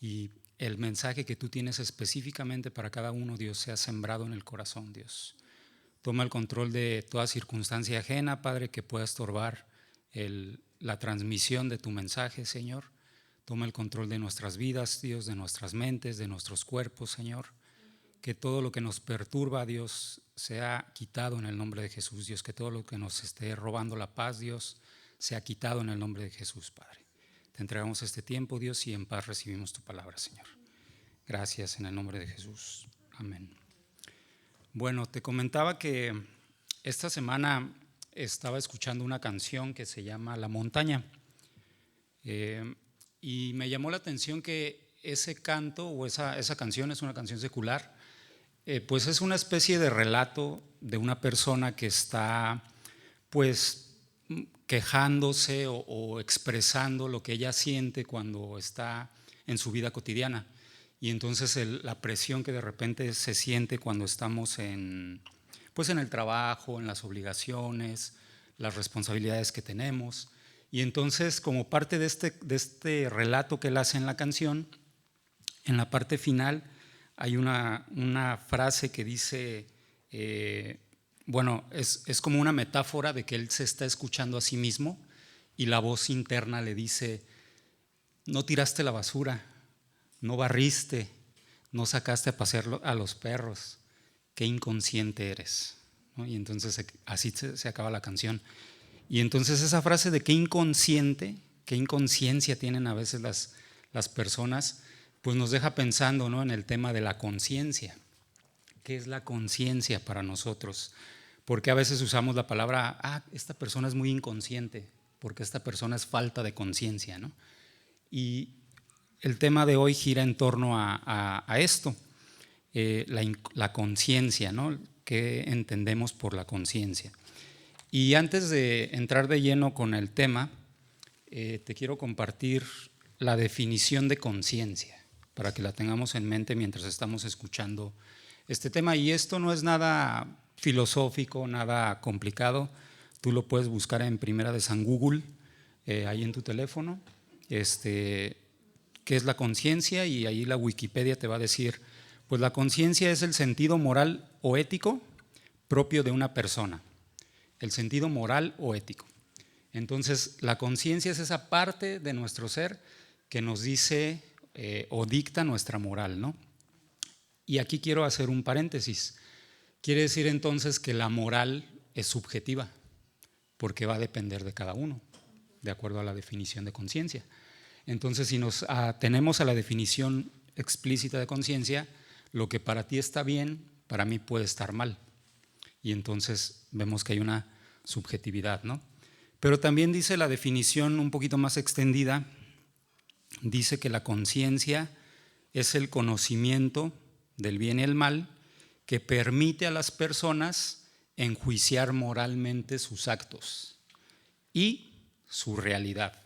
y el mensaje que tú tienes específicamente para cada uno, Dios, sea sembrado en el corazón, Dios. Toma el control de toda circunstancia ajena, Padre, que pueda estorbar la transmisión de tu mensaje, Señor. Toma el control de nuestras vidas, Dios, de nuestras mentes, de nuestros cuerpos, Señor. Que todo lo que nos perturba, Dios, sea quitado en el nombre de Jesús, Dios. Que todo lo que nos esté robando la paz, Dios, sea quitado en el nombre de Jesús, Padre. Te entregamos este tiempo, Dios, y en paz recibimos tu palabra, Señor. Gracias en el nombre de Jesús. Amén. Bueno, te comentaba que esta semana estaba escuchando una canción que se llama La Montaña. Y me llamó la atención que ese canto o esa canción es una canción secular, pues es una especie de relato de una persona que está pues quejándose o expresando lo que ella siente cuando está en su vida cotidiana. Y entonces la presión que de repente se siente cuando estamos pues en el trabajo, en las obligaciones, las responsabilidades que tenemos. Y entonces, como parte de este relato que él hace en la canción, en la parte final hay una frase que dice, bueno, es como una metáfora de que él se está escuchando a sí mismo y la voz interna le dice: no tiraste la basura, no barriste, no sacaste a pasear a los perros, qué inconsciente eres, ¿no? Y entonces así se acaba la canción. Y entonces esa frase de qué inconsciencia tienen a veces las personas, pues nos deja pensando, ¿no?, en el tema de la conciencia. ¿Qué es la conciencia para nosotros? Porque a veces usamos la palabra, esta persona es muy inconsciente, porque esta persona es falta de conciencia, ¿no? Y el tema de hoy gira en torno a esto, la conciencia, ¿no? ¿Qué entendemos por la conciencia? Y antes de entrar de lleno con el tema, te quiero compartir la definición de conciencia, para que la tengamos en mente mientras estamos escuchando este tema. Y esto no es nada filosófico, nada complicado. Tú lo puedes buscar en Primera de San Google, ahí en tu teléfono, qué es la conciencia, y ahí la Wikipedia te va a decir, pues la conciencia es el sentido moral o ético propio de una persona. El sentido moral o ético. Entonces, la conciencia es esa parte de nuestro ser que nos dice o dicta nuestra moral, ¿no? Y aquí quiero hacer un paréntesis. Quiere decir entonces que la moral es subjetiva, porque va a depender de cada uno, de acuerdo a la definición de conciencia. Entonces, si nos atenemos a la definición explícita de conciencia, lo que para ti está bien, para mí puede estar mal. Y entonces vemos que hay una subjetividad, ¿no? Pero también dice la definición un poquito más extendida, dice que la conciencia es el conocimiento del bien y el mal que permite a las personas enjuiciar moralmente sus actos y su realidad.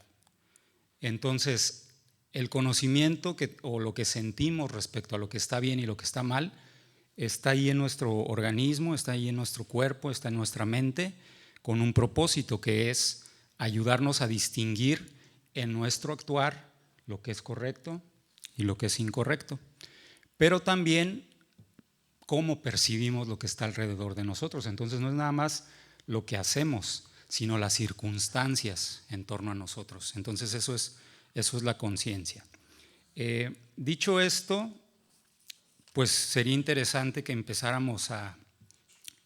Entonces, el conocimiento o lo que sentimos respecto a lo que está bien y lo que está mal está ahí en nuestro organismo, está ahí en nuestro cuerpo, está en nuestra mente, con un propósito que es ayudarnos a distinguir en nuestro actuar lo que es correcto y lo que es incorrecto, pero también cómo percibimos lo que está alrededor de nosotros. Entonces no es nada más lo que hacemos, sino las circunstancias en torno a nosotros. Entonces eso es la conciencia. Dicho esto, pues sería interesante que empezáramos a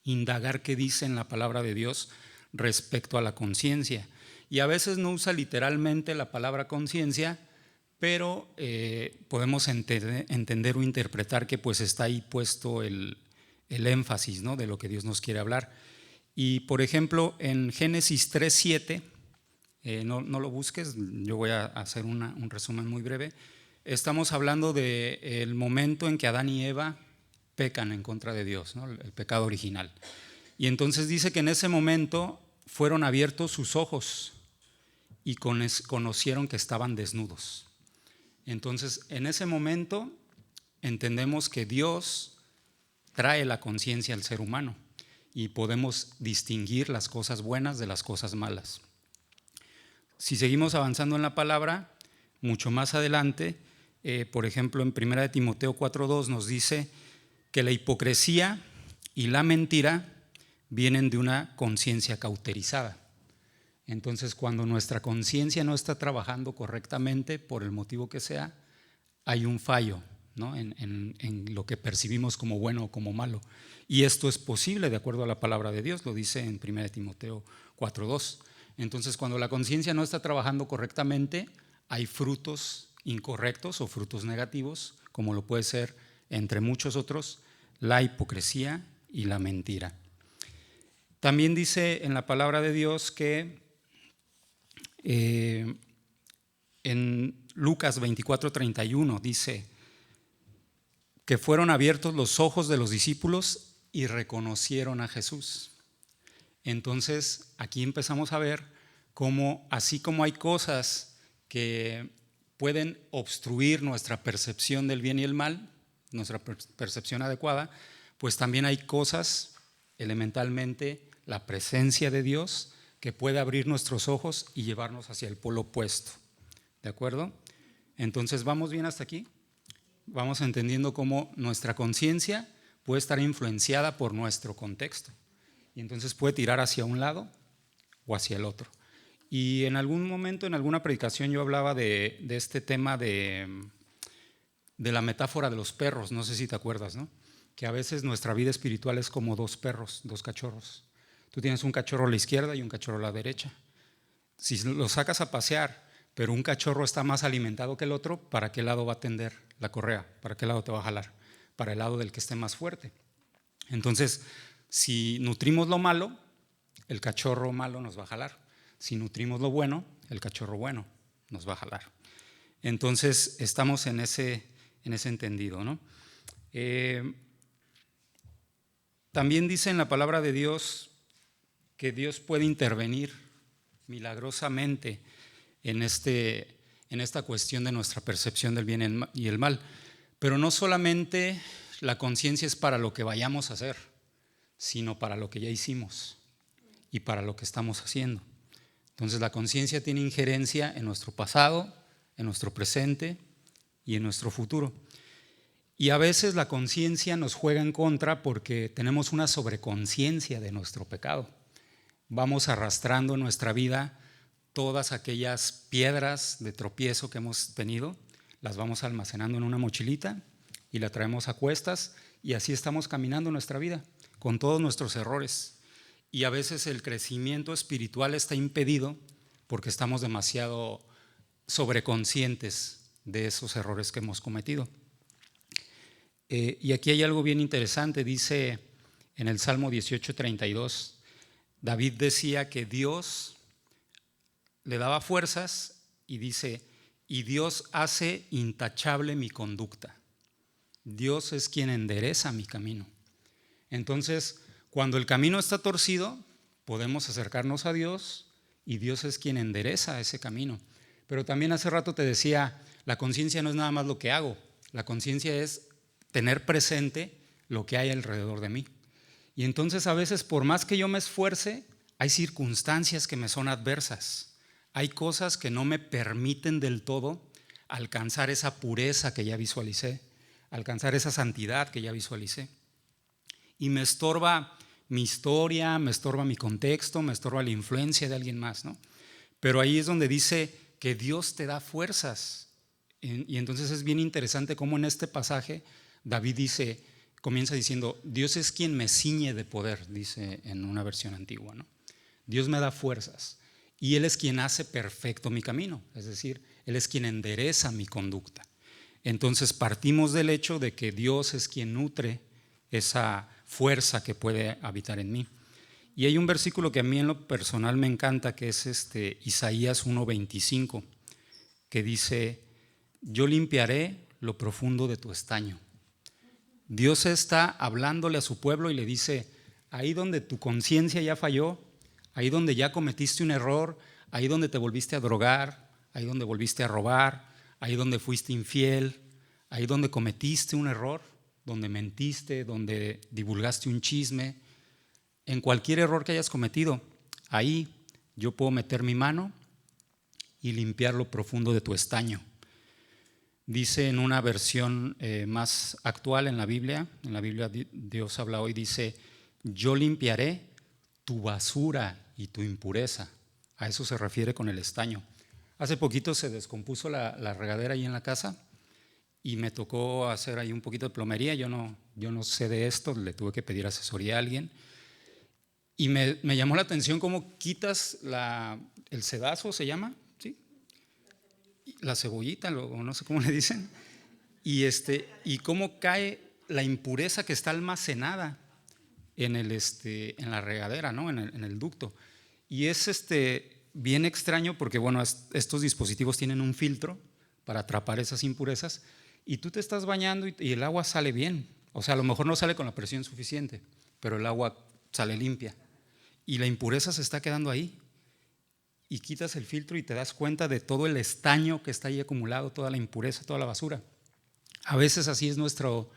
indagar qué dice en la palabra de Dios respecto a la conciencia. Y a veces no usa literalmente la palabra conciencia, pero podemos entender o interpretar que pues está ahí puesto el énfasis, ¿no?, de lo que Dios nos quiere hablar. Y por ejemplo, en Génesis 3:7, no lo busques, yo voy a hacer un resumen muy breve. Estamos hablando del momento en que Adán y Eva pecan en contra de Dios, ¿no?, el pecado original. Y entonces dice que en ese momento fueron abiertos sus ojos y conocieron que estaban desnudos. Entonces, en ese momento entendemos que Dios trae la conciencia al ser humano y podemos distinguir las cosas buenas de las cosas malas. Si seguimos avanzando en la palabra, mucho más adelante, por ejemplo, en 1 Timoteo 4:2 nos dice que la hipocresía y la mentira vienen de una conciencia cauterizada. Entonces, cuando nuestra conciencia no está trabajando correctamente, por el motivo que sea, hay un fallo, ¿no?, en lo que percibimos como bueno o como malo. Y esto es posible de acuerdo a la palabra de Dios, lo dice en 1 Timoteo 4:2. Entonces, cuando la conciencia no está trabajando correctamente, hay frutos incorrectos o frutos negativos, como lo puede ser, entre muchos otros, la hipocresía y la mentira. También dice en la palabra de Dios que en Lucas 24:31 dice que fueron abiertos los ojos de los discípulos y reconocieron a Jesús. Entonces, aquí empezamos a ver cómo, así como hay cosas que pueden obstruir nuestra percepción del bien y el mal, nuestra percepción adecuada, pues también hay cosas, elementalmente, la presencia de Dios, que puede abrir nuestros ojos y llevarnos hacia el polo opuesto. ¿De acuerdo? Entonces, ¿vamos bien hasta aquí? Vamos entendiendo cómo nuestra conciencia puede estar influenciada por nuestro contexto. Y entonces puede tirar hacia un lado o hacia el otro. Y en algún momento, en alguna predicación, yo hablaba de este tema de la metáfora de los perros, no sé si te acuerdas, ¿no? Que a veces nuestra vida espiritual es como dos perros, dos cachorros. Tú tienes un cachorro a la izquierda y un cachorro a la derecha. Si lo sacas a pasear, pero un cachorro está más alimentado que el otro, ¿para qué lado va a tender la correa? ¿Para qué lado te va a jalar? Para el lado del que esté más fuerte. Entonces, si nutrimos lo malo, el cachorro malo nos va a jalar. Si nutrimos lo bueno, el cachorro bueno nos va a jalar. Entonces, estamos en ese entendido, ¿no? También dice en la palabra de Dios que Dios puede intervenir milagrosamente en esta cuestión de nuestra percepción del bien y el mal. Pero no solamente la conciencia es para lo que vayamos a hacer, sino para lo que ya hicimos y para lo que estamos haciendo. Entonces, la conciencia tiene injerencia en nuestro pasado, en nuestro presente y en nuestro futuro. Y a veces la conciencia nos juega en contra porque tenemos una sobreconciencia de nuestro pecado. Vamos arrastrando en nuestra vida todas aquellas piedras de tropiezo que hemos tenido, las vamos almacenando en una mochilita y la traemos a cuestas, y así estamos caminando nuestra vida con todos nuestros errores. Y a veces el crecimiento espiritual está impedido porque estamos demasiado sobreconscientes de esos errores que hemos cometido. Y aquí hay algo bien interesante, dice en el Salmo 18:32, David decía que Dios le daba fuerzas y dice, y Dios hace intachable mi conducta. Dios es quien endereza mi camino. Entonces, cuando el camino está torcido, podemos acercarnos a Dios y Dios es quien endereza ese camino. Pero también hace rato te decía, la conciencia no es nada más lo que hago, la conciencia es tener presente lo que hay alrededor de mí. Y entonces a veces, por más que yo me esfuerce, hay circunstancias que me son adversas. Hay cosas que no me permiten del todo alcanzar esa pureza que ya visualicé, alcanzar esa santidad que ya visualicé. Y me estorba mi historia, me estorba mi contexto, me estorba la influencia de alguien más, ¿no? Pero ahí es donde dice que Dios te da fuerzas Y entonces es bien interesante cómo en este pasaje David comienza diciendo, Dios es quien me ciñe de poder, dice en una versión antigua, ¿no? Dios me da fuerzas y Él es quien hace perfecto mi camino, es decir, Él es quien endereza mi conducta. Entonces partimos del hecho de que Dios es quien nutre esa fuerza que puede habitar en mí. Y hay un versículo que a mí en lo personal me encanta, que es Isaías 1:25, que dice, yo limpiaré lo profundo de tu estaño. Dios está hablándole a su pueblo y le dice, ahí donde tu conciencia ya falló, ahí donde ya cometiste un error, ahí donde te volviste a drogar, ahí donde volviste a robar, ahí donde fuiste infiel, ahí donde cometiste un error, donde mentiste, donde divulgaste un chisme, en cualquier error que hayas cometido, ahí yo puedo meter mi mano y limpiar lo profundo de tu estaño. Dice en una versión más actual en la Biblia Dios habla hoy, dice, yo limpiaré tu basura y tu impureza. A eso se refiere con el estaño. Hace poquito se descompuso la regadera ahí en la casa y me tocó hacer ahí un poquito de plomería. Yo no sé de esto, le tuve que pedir asesoría a alguien. Y me llamó la atención cómo quitas el sedazo, ¿se llama? ¿Sí? La cebollita, o no sé cómo le dicen. Y cómo cae la impureza que está almacenada en la regadera, ¿no? en el ducto. Y es bien extraño porque, bueno, estos dispositivos tienen un filtro para atrapar esas impurezas y tú te estás bañando y el agua sale bien. O sea, a lo mejor no sale con la presión suficiente, pero el agua sale limpia. Y la impureza se está quedando ahí. Y quitas el filtro y te das cuenta de todo el estaño que está ahí acumulado, toda la impureza, toda la basura. A veces así es nuestro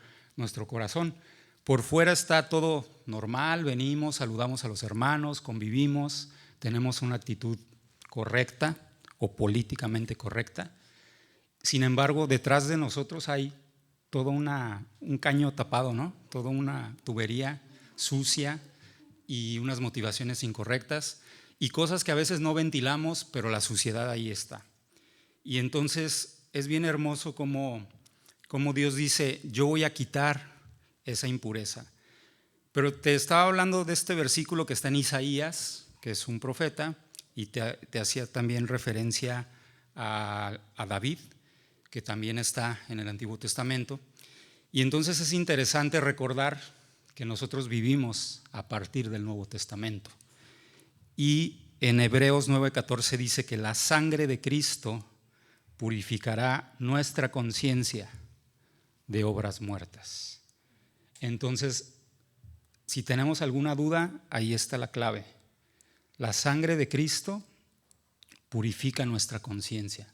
corazón. Por fuera está todo normal, venimos, saludamos a los hermanos, convivimos, tenemos una actitud correcta o políticamente correcta. Sin embargo, detrás de nosotros hay todo un caño tapado, ¿no? Toda una tubería sucia y unas motivaciones incorrectas y cosas que a veces no ventilamos, pero la suciedad ahí está. Y entonces es bien hermoso como Dios dice, yo voy a quitar esa impureza. Pero te estaba hablando de este versículo que está en Isaías, que es un profeta, y te hacía también referencia a David, que también está en el Antiguo Testamento. Y entonces es interesante recordar que nosotros vivimos a partir del Nuevo Testamento. Y en Hebreos 9:14 dice que la sangre de Cristo purificará nuestra conciencia de obras muertas. Entonces, si tenemos alguna duda, ahí está la clave. La sangre de Cristo purifica nuestra conciencia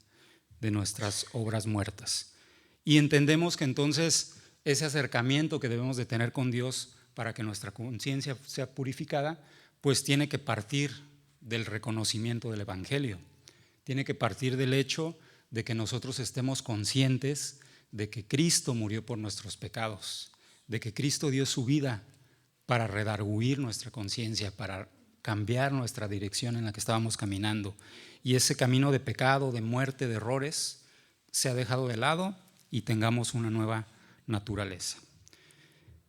de nuestras obras muertas. Y entendemos que entonces ese acercamiento que debemos de tener con Dios para que nuestra conciencia sea purificada, pues tiene que partir del reconocimiento del Evangelio. Tiene que partir del hecho de que nosotros estemos conscientes de que Cristo murió por nuestros pecados, de que Cristo dio su vida para redarguir nuestra conciencia, para cambiar nuestra dirección en la que estábamos caminando. Y ese camino de pecado, de muerte, de errores, se ha dejado de lado y tengamos una nueva naturaleza.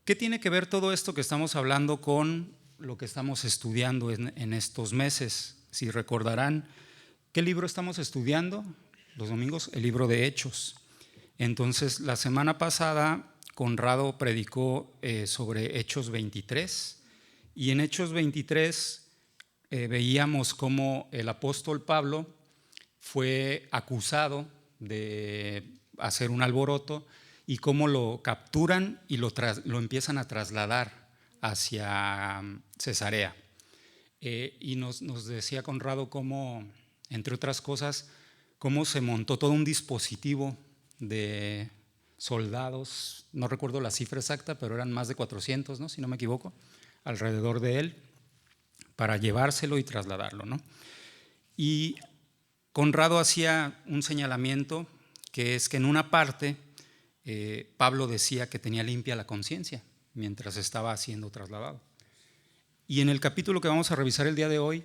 ¿Qué tiene que ver todo esto que estamos hablando con lo que estamos estudiando en estos meses? Si recordarán, ¿qué libro estamos estudiando los domingos? El libro de Hechos. Entonces, la semana pasada Conrado predicó sobre Hechos 23 y en Hechos 23 veíamos cómo el apóstol Pablo fue acusado de hacer un alboroto y cómo lo capturan y lo empiezan a trasladar hacia Cesarea. Y nos decía Conrado cómo, entre otras cosas, cómo se montó todo un dispositivo de soldados, no recuerdo la cifra exacta, pero eran más de 400, ¿no? Si no me equivoco, alrededor de él, para llevárselo y trasladarlo, ¿no? Y Conrado hacía un señalamiento, que es que en una parte Pablo decía que tenía limpia la conciencia mientras estaba siendo trasladado. Y en el capítulo que vamos a revisar el día de hoy,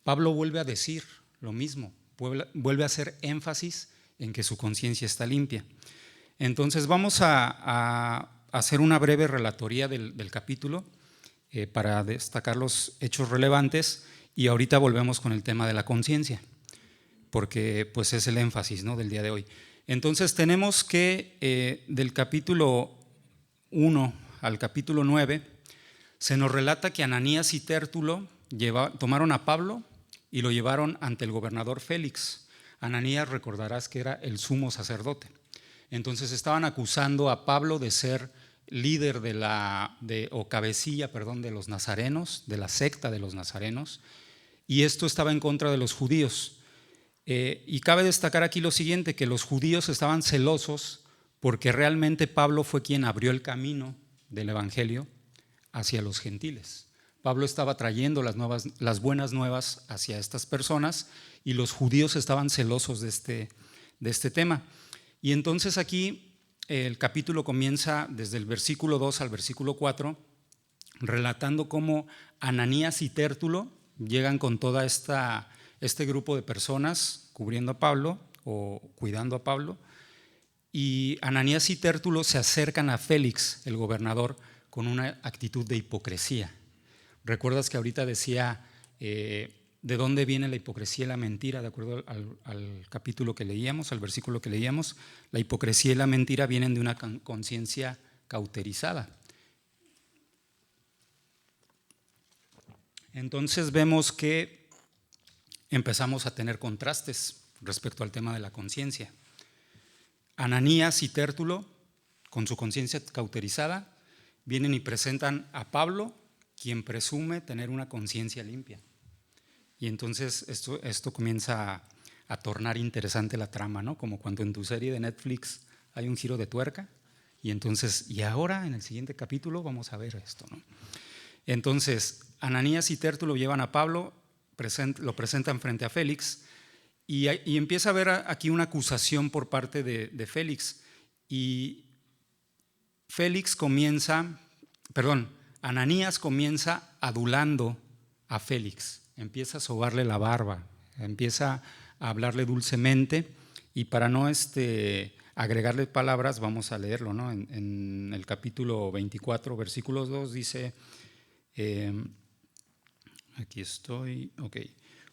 Pablo vuelve a decir lo mismo, vuelve a hacer énfasis en que su conciencia está limpia. Entonces vamos a hacer una breve relatoría del capítulo para destacar los hechos relevantes, y ahorita volvemos con el tema de la conciencia, porque pues es el énfasis, ¿no?, del día de hoy. Entonces tenemos que del capítulo 1 al capítulo 9 se nos relata que Ananías y Tértulo tomaron a Pablo y lo llevaron ante el gobernador Félix. Ananías, recordarás que era el sumo sacerdote. Entonces estaban acusando a Pablo de ser líder o cabecilla, de los nazarenos, de la secta de los nazarenos, y esto estaba en contra de los judíos. Y cabe destacar aquí lo siguiente, que los judíos estaban celosos porque realmente Pablo fue quien abrió el camino del evangelio hacia los gentiles. Pablo estaba trayendo las buenas nuevas hacia estas personas, y los judíos estaban celosos de este tema. Y entonces aquí el capítulo comienza desde el versículo 2 al versículo 4, relatando cómo Ananías y Tértulo llegan con toda este grupo de personas cubriendo a Pablo o cuidando a Pablo, y Ananías y Tértulo se acercan a Félix, el gobernador, con una actitud de hipocresía. ¿Recuerdas que ahorita decía de dónde viene la hipocresía y la mentira? De acuerdo al capítulo que leíamos, al versículo que leíamos, la hipocresía y la mentira vienen de una conciencia cauterizada. Entonces vemos que empezamos a tener contrastes respecto al tema de la conciencia. Ananías y Tértulo, con su conciencia cauterizada, vienen y presentan a Pablo, quien presume tener una conciencia limpia. Y entonces esto comienza a tornar interesante la trama, ¿no? Como cuando en tu serie de Netflix hay un giro de tuerca, y ahora en el siguiente capítulo vamos a ver esto, ¿no? Entonces Ananías y Tértulo llevan a Pablo, lo presentan frente a Félix, y empieza a haber aquí una acusación por parte de Félix, y Ananías comienza adulando a Félix, empieza a sobarle la barba, empieza a hablarle dulcemente, y para no agregarle palabras, vamos a leerlo, ¿no? En el capítulo 24, versículos 2 dice, aquí estoy, ok.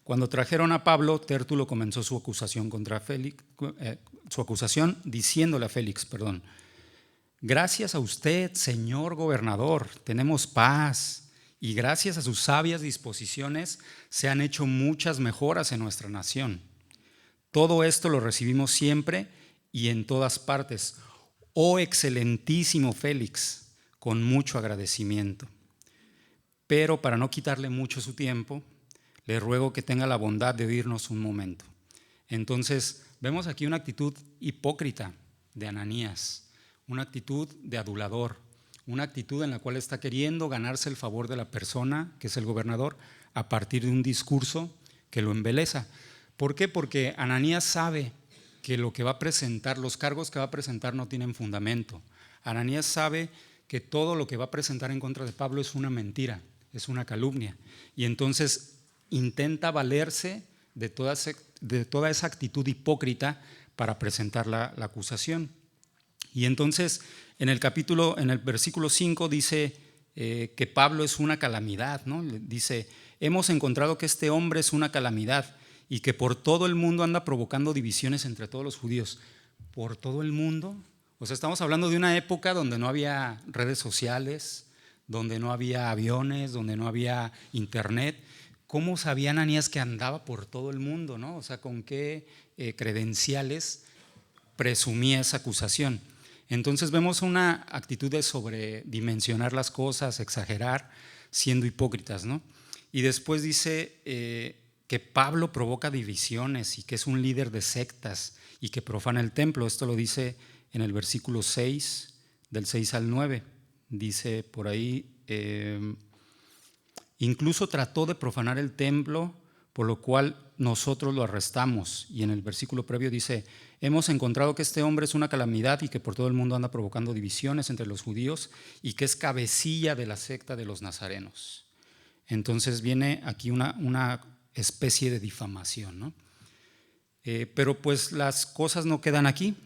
Cuando trajeron a Pablo, Tértulo comenzó su acusación contra Félix, diciéndole a Félix, gracias a usted, señor gobernador, tenemos paz, y gracias a sus sabias disposiciones se han hecho muchas mejoras en nuestra nación. Todo esto lo recibimos siempre y en todas partes. Oh excelentísimo Félix, con mucho agradecimiento. Pero para no quitarle mucho su tiempo, le ruego que tenga la bondad de oírnos un momento. Entonces vemos aquí una actitud hipócrita de Ananías, una actitud de adulador, una actitud en la cual está queriendo ganarse el favor de la persona, que es el gobernador, a partir de un discurso que lo embeleza. ¿Por qué? Porque Ananías sabe que lo que va a presentar, los cargos que va a presentar no tienen fundamento. Ananías sabe que todo lo que va a presentar en contra de Pablo es una mentira, es una calumnia, y entonces intenta valerse de toda esa actitud hipócrita para presentar la acusación. Y entonces en el versículo 5 dice que Pablo es una calamidad, ¿no? Dice, hemos encontrado que este hombre es una calamidad y que por todo el mundo anda provocando divisiones entre todos los judíos. ¿Por todo el mundo? O sea, estamos hablando de una época donde no había redes sociales, donde no había aviones, donde no había internet. ¿Cómo sabía Ananías que andaba por todo el mundo, ¿no? O sea, ¿con qué credenciales presumía esa acusación? Entonces vemos una actitud de sobredimensionar las cosas, exagerar, siendo hipócritas, ¿no? Y después dice que Pablo provoca divisiones y que es un líder de sectas y que profana el templo. Esto lo dice en el versículo 6, del 6 al 9. Dice por ahí, incluso trató de profanar el templo, por lo cual nosotros lo arrestamos. Y en el versículo previo dice, hemos encontrado que este hombre es una calamidad y que por todo el mundo anda provocando divisiones entre los judíos y que es cabecilla de la secta de los nazarenos. Entonces viene aquí una especie de difamación, ¿no? Pero pues las cosas no quedan aquí.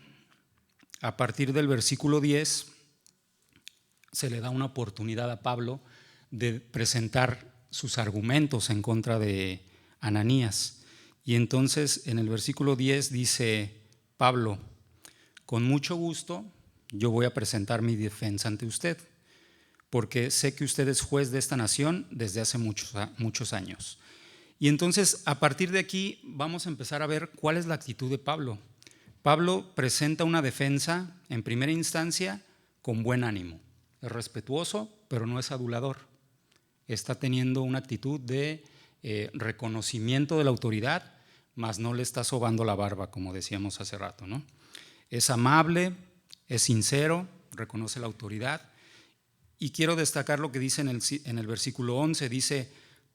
A partir del versículo 10 se le da una oportunidad a Pablo de presentar sus argumentos en contra de Ananías. Y entonces en el versículo 10 dice Pablo: con mucho gusto yo voy a presentar mi defensa ante usted, porque sé que usted es juez de esta nación desde hace muchos años. Y entonces a partir de aquí vamos a empezar a ver cuál es la actitud de Pablo. Pablo presenta una defensa en primera instancia con buen ánimo. Es respetuoso, pero no es adulador. Está teniendo una actitud de reconocimiento de la autoridad, mas no le está sobando la barba, como decíamos hace rato, ¿no? Es amable, es sincero, reconoce la autoridad. Y quiero destacar lo que dice en el versículo 11. Dice: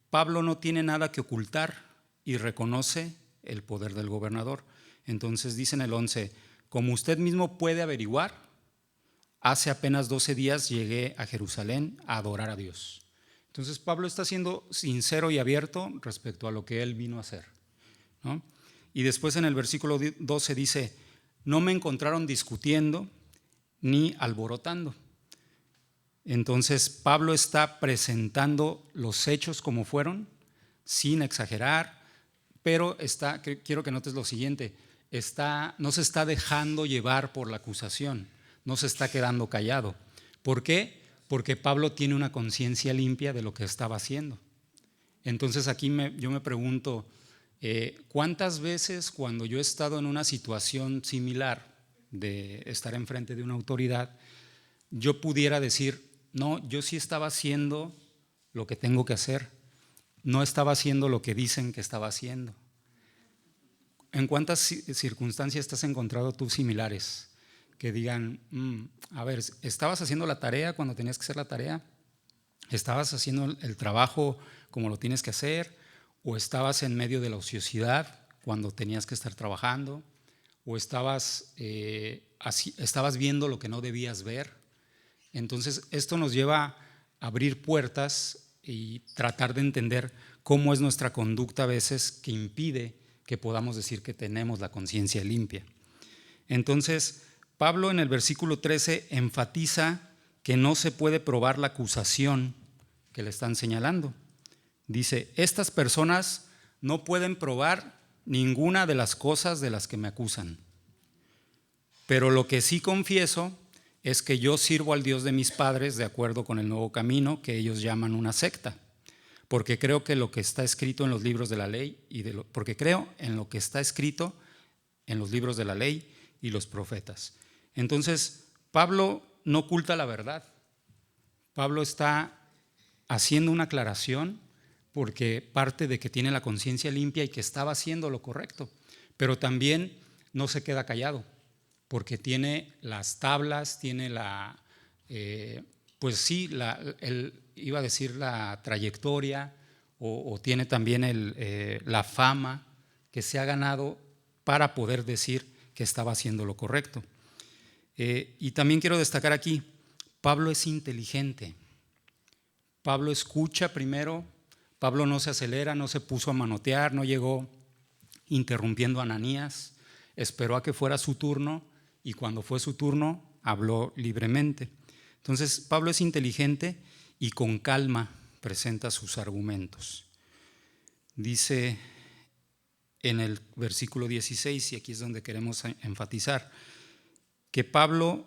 Pablo no tiene nada que ocultar y reconoce el poder del gobernador. Entonces dice en el 11: como usted mismo puede averiguar, hace apenas 12 días llegué a Jerusalén a adorar a Dios. Entonces Pablo está siendo sincero y abierto respecto a lo que él vino a hacer, ¿no? Y después en el versículo 12 dice: no me encontraron discutiendo ni alborotando. Entonces Pablo está presentando los hechos como fueron, sin exagerar, pero quiero que notes lo siguiente: no se está dejando llevar por la acusación, no se está quedando callado. ¿Por qué? Porque Pablo tiene una conciencia limpia de lo que estaba haciendo. Entonces aquí yo me pregunto, ¿cuántas veces cuando yo he estado en una situación similar de estar enfrente de una autoridad, yo pudiera decir: no, yo sí estaba haciendo lo que tengo que hacer, no estaba haciendo lo que dicen que estaba haciendo? ¿En cuántas circunstancias te has encontrado tú similares que digan: a ver, ¿estabas haciendo la tarea cuando tenías que hacer la tarea? ¿Estabas haciendo el trabajo como lo tienes que hacer? ¿O estabas en medio de la ociosidad cuando tenías que estar trabajando? ¿O estabas viendo lo que no debías ver? Entonces esto nos lleva a abrir puertas y tratar de entender cómo es nuestra conducta a veces que impide que podamos decir que tenemos la conciencia limpia. Entonces Pablo en el versículo 13 enfatiza que no se puede probar la acusación que le están señalando. Dice: estas personas no pueden probar ninguna de las cosas de las que me acusan, pero lo que sí confieso es que yo sirvo al Dios de mis padres de acuerdo con el nuevo camino que ellos llaman una secta, porque creo que lo que está escrito en los libros de la ley porque creo en lo que está escrito en los libros de la ley y los profetas. Entonces Pablo no oculta la verdad. Pablo está haciendo una aclaración porque parte de que tiene la conciencia limpia y que estaba haciendo lo correcto, pero también no se queda callado, porque tiene las tablas, tiene iba a decir la trayectoria, o tiene también la fama que se ha ganado para poder decir que estaba haciendo lo correcto. Y también quiero destacar aquí, Pablo es inteligente. Pablo escucha primero, Pablo no se acelera, no se puso a manotear, no llegó interrumpiendo a Ananías, esperó a que fuera su turno y cuando fue su turno habló libremente. Entonces Pablo es inteligente y con calma presenta sus argumentos. Dice en el versículo 16, y aquí es donde queremos enfatizar, que Pablo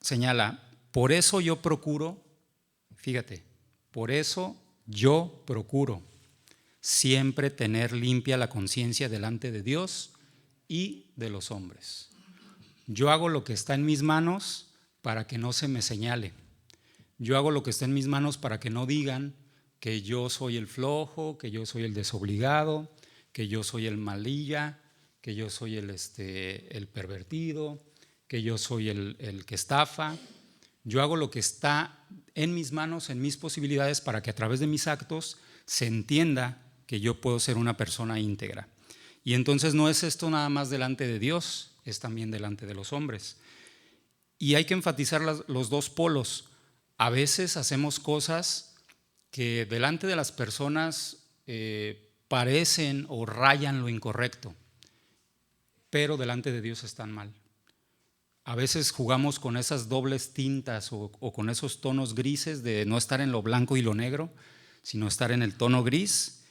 señala: por eso yo procuro, fíjate, por eso yo procuro siempre tener limpia la conciencia delante de Dios y de los hombres. Yo hago lo que está en mis manos para que no se me señale. Yo hago lo que está en mis manos para que no digan que yo soy el flojo, que yo soy el desobligado, que yo soy el malilla, que yo soy el pervertido, que yo soy el que estafa. Yo hago lo que está en mis manos, en mis posibilidades, para que a través de mis actos se entienda que yo puedo ser una persona íntegra. Y entonces no es esto nada más delante de Dios, es también delante de los hombres. Y hay que enfatizar los dos polos. A veces hacemos cosas que delante de las personas parecen o rayan lo incorrecto. pero delante de Dios están mal. A veces jugamos con esas dobles tintas o con esos tonos grises de no estar en lo blanco y lo negro, sino estar en el tono gris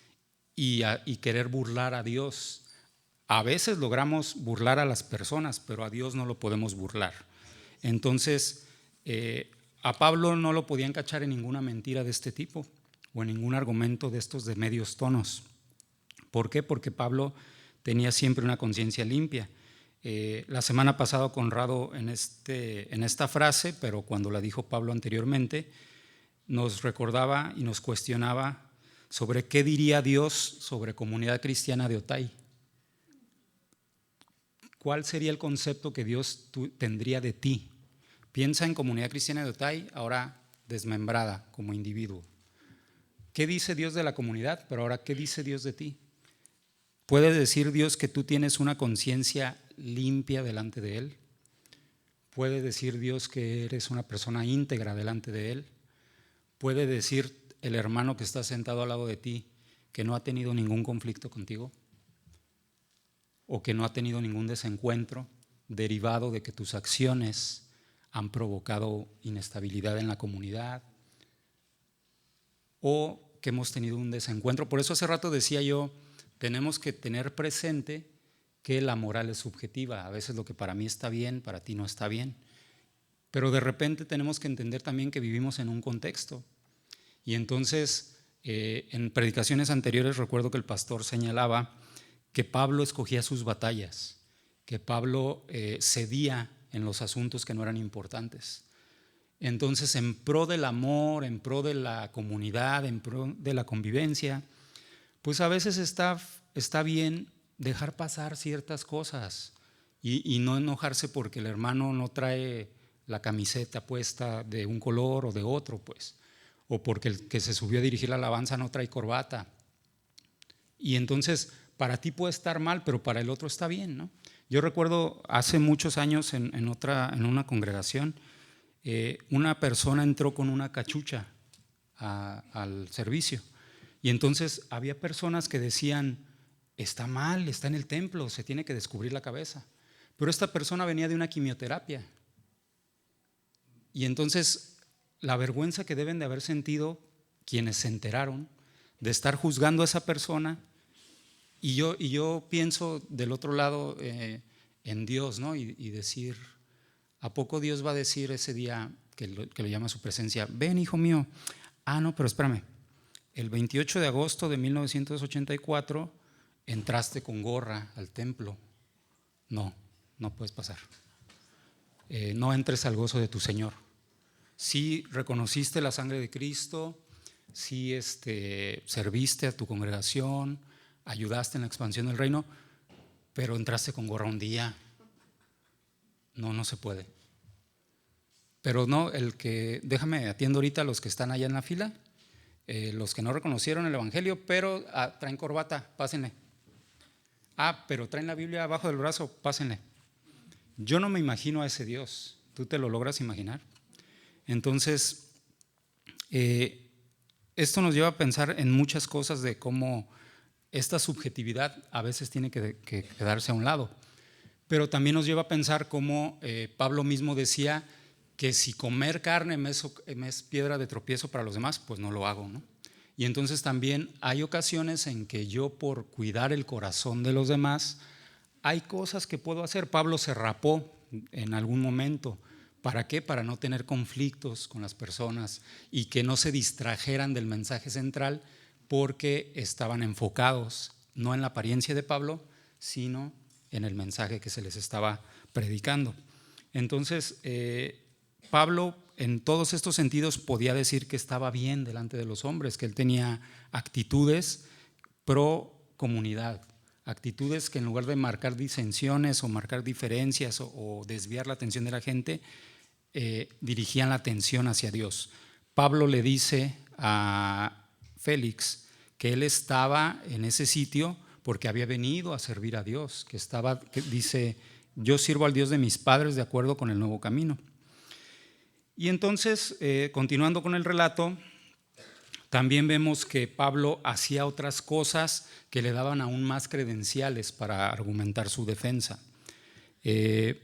y querer burlar a Dios. A veces logramos burlar a las personas, pero a Dios no lo podemos burlar. Entonces, a Pablo no lo podían cachar en ninguna mentira de este tipo o en ningún argumento de estos de medios tonos. ¿Por qué? Porque Pablo tenía siempre una conciencia limpia. La semana pasada Conrado en esta frase, pero cuando la dijo Pablo anteriormente, nos recordaba y nos cuestionaba sobre qué diría Dios sobre Comunidad Cristiana de Otay. ¿Cuál sería el concepto que Dios tendría de ti? Piensa en Comunidad Cristiana de Otay, ahora desmembrada como individuo. ¿Qué dice Dios de la comunidad? Pero ahora, ¿qué dice Dios de ti? ¿Puede decir Dios que tú tienes una conciencia limpia delante de Él? ¿Puede decir Dios que eres una persona íntegra delante de Él? ¿Puede decir el hermano que está sentado al lado de ti que no ha tenido ningún conflicto contigo? ¿O que no ha tenido ningún desencuentro derivado de que tus acciones han provocado inestabilidad en la comunidad? ¿O que hemos tenido un desencuentro? Por eso hace rato decía yo, tenemos que tener presente que la moral es subjetiva. A veces lo que para mí está bien, para ti no está bien. Pero de repente tenemos que entender también que vivimos en un contexto. Y entonces, en predicaciones anteriores recuerdo que el pastor señalaba que Pablo escogía sus batallas, que Pablo cedía en los asuntos que no eran importantes. Entonces, en pro del amor, en pro de la comunidad, en pro de la convivencia, pues a veces está bien dejar pasar ciertas cosas y no enojarse porque el hermano no trae la camiseta puesta de un color o de otro, pues, o porque el que se subió a dirigir la alabanza no trae corbata. Y entonces, para ti puede estar mal, pero para el otro está bien, ¿no? Yo recuerdo hace muchos años en una congregación, una persona entró con una cachucha al servicio. Y entonces había personas que decían, está mal, está en el templo, se tiene que descubrir la cabeza. Pero esta persona venía de una quimioterapia. Y entonces la vergüenza que deben de haber sentido quienes se enteraron de estar juzgando a esa persona. Y yo pienso del otro lado en Dios, ¿no? Y decir, ¿a poco Dios va a decir ese día que lo llama a su presencia? Ven, hijo mío. Ah, no, pero espérame. El 28 de agosto de 1984 entraste con gorra al templo. No puedes pasar. No entres al gozo de tu Señor. Sí reconociste la sangre de Cristo, sí serviste a tu congregación, ayudaste en la expansión del reino, pero entraste con gorra un día. No se puede. Pero no, déjame atiendo ahorita a los que están allá en la fila. Los que no reconocieron el evangelio, pero traen corbata, pásenle. Pero traen la Biblia abajo del brazo, pásenle. Yo no me imagino a ese Dios. ¿Tú te lo logras imaginar? Entonces, esto nos lleva a pensar en muchas cosas de cómo esta subjetividad a veces tiene que quedarse a un lado. Pero también nos lleva a pensar cómo Pablo mismo decía que si comer carne me es piedra de tropiezo para los demás, pues no lo hago, ¿no? Y entonces también hay ocasiones en que yo, por cuidar el corazón de los demás, hay cosas que puedo hacer. Pablo se rapó en algún momento. ¿Para qué? Para no tener conflictos con las personas y que no se distrajeran del mensaje central, porque estaban enfocados no en la apariencia de Pablo, sino en el mensaje que se les estaba predicando. Entonces, Pablo en todos estos sentidos podía decir que estaba bien delante de los hombres, que él tenía actitudes pro comunidad, actitudes que en lugar de marcar disensiones o marcar diferencias o desviar la atención de la gente, dirigían la atención hacia Dios. Pablo le dice a Félix que él estaba en ese sitio porque había venido a servir a Dios, que dice, yo sirvo al Dios de mis padres de acuerdo con el nuevo camino. Y entonces, continuando con el relato, también vemos que Pablo hacía otras cosas que le daban aún más credenciales para argumentar su defensa.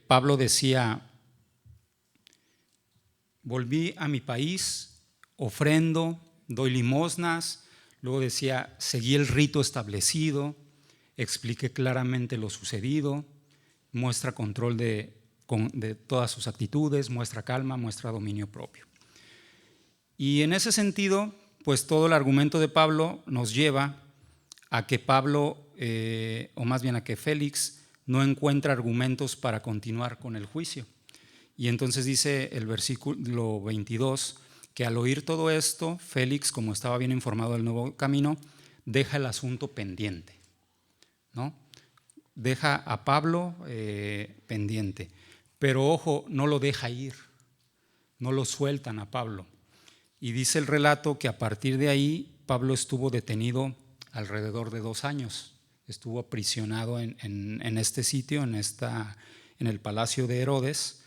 Pablo decía, volví a mi país, ofrendo, doy limosnas. Luego decía, seguí el rito establecido, expliqué claramente lo sucedido, muestra control de todas sus actitudes, muestra calma, muestra dominio propio. Y en ese sentido, pues todo el argumento de Pablo nos lleva a que Pablo, o más bien a que Félix, no encuentra argumentos para continuar con el juicio. Y entonces dice el versículo 22, que al oír todo esto, Félix, como estaba bien informado del nuevo camino, deja el asunto pendiente, ¿no? Deja a Pablo pendiente. Pero ojo, no lo deja ir, no lo sueltan a Pablo. Y dice el relato que a partir de ahí Pablo estuvo detenido alrededor de 2 años. Estuvo aprisionado en este sitio, en el palacio de Herodes,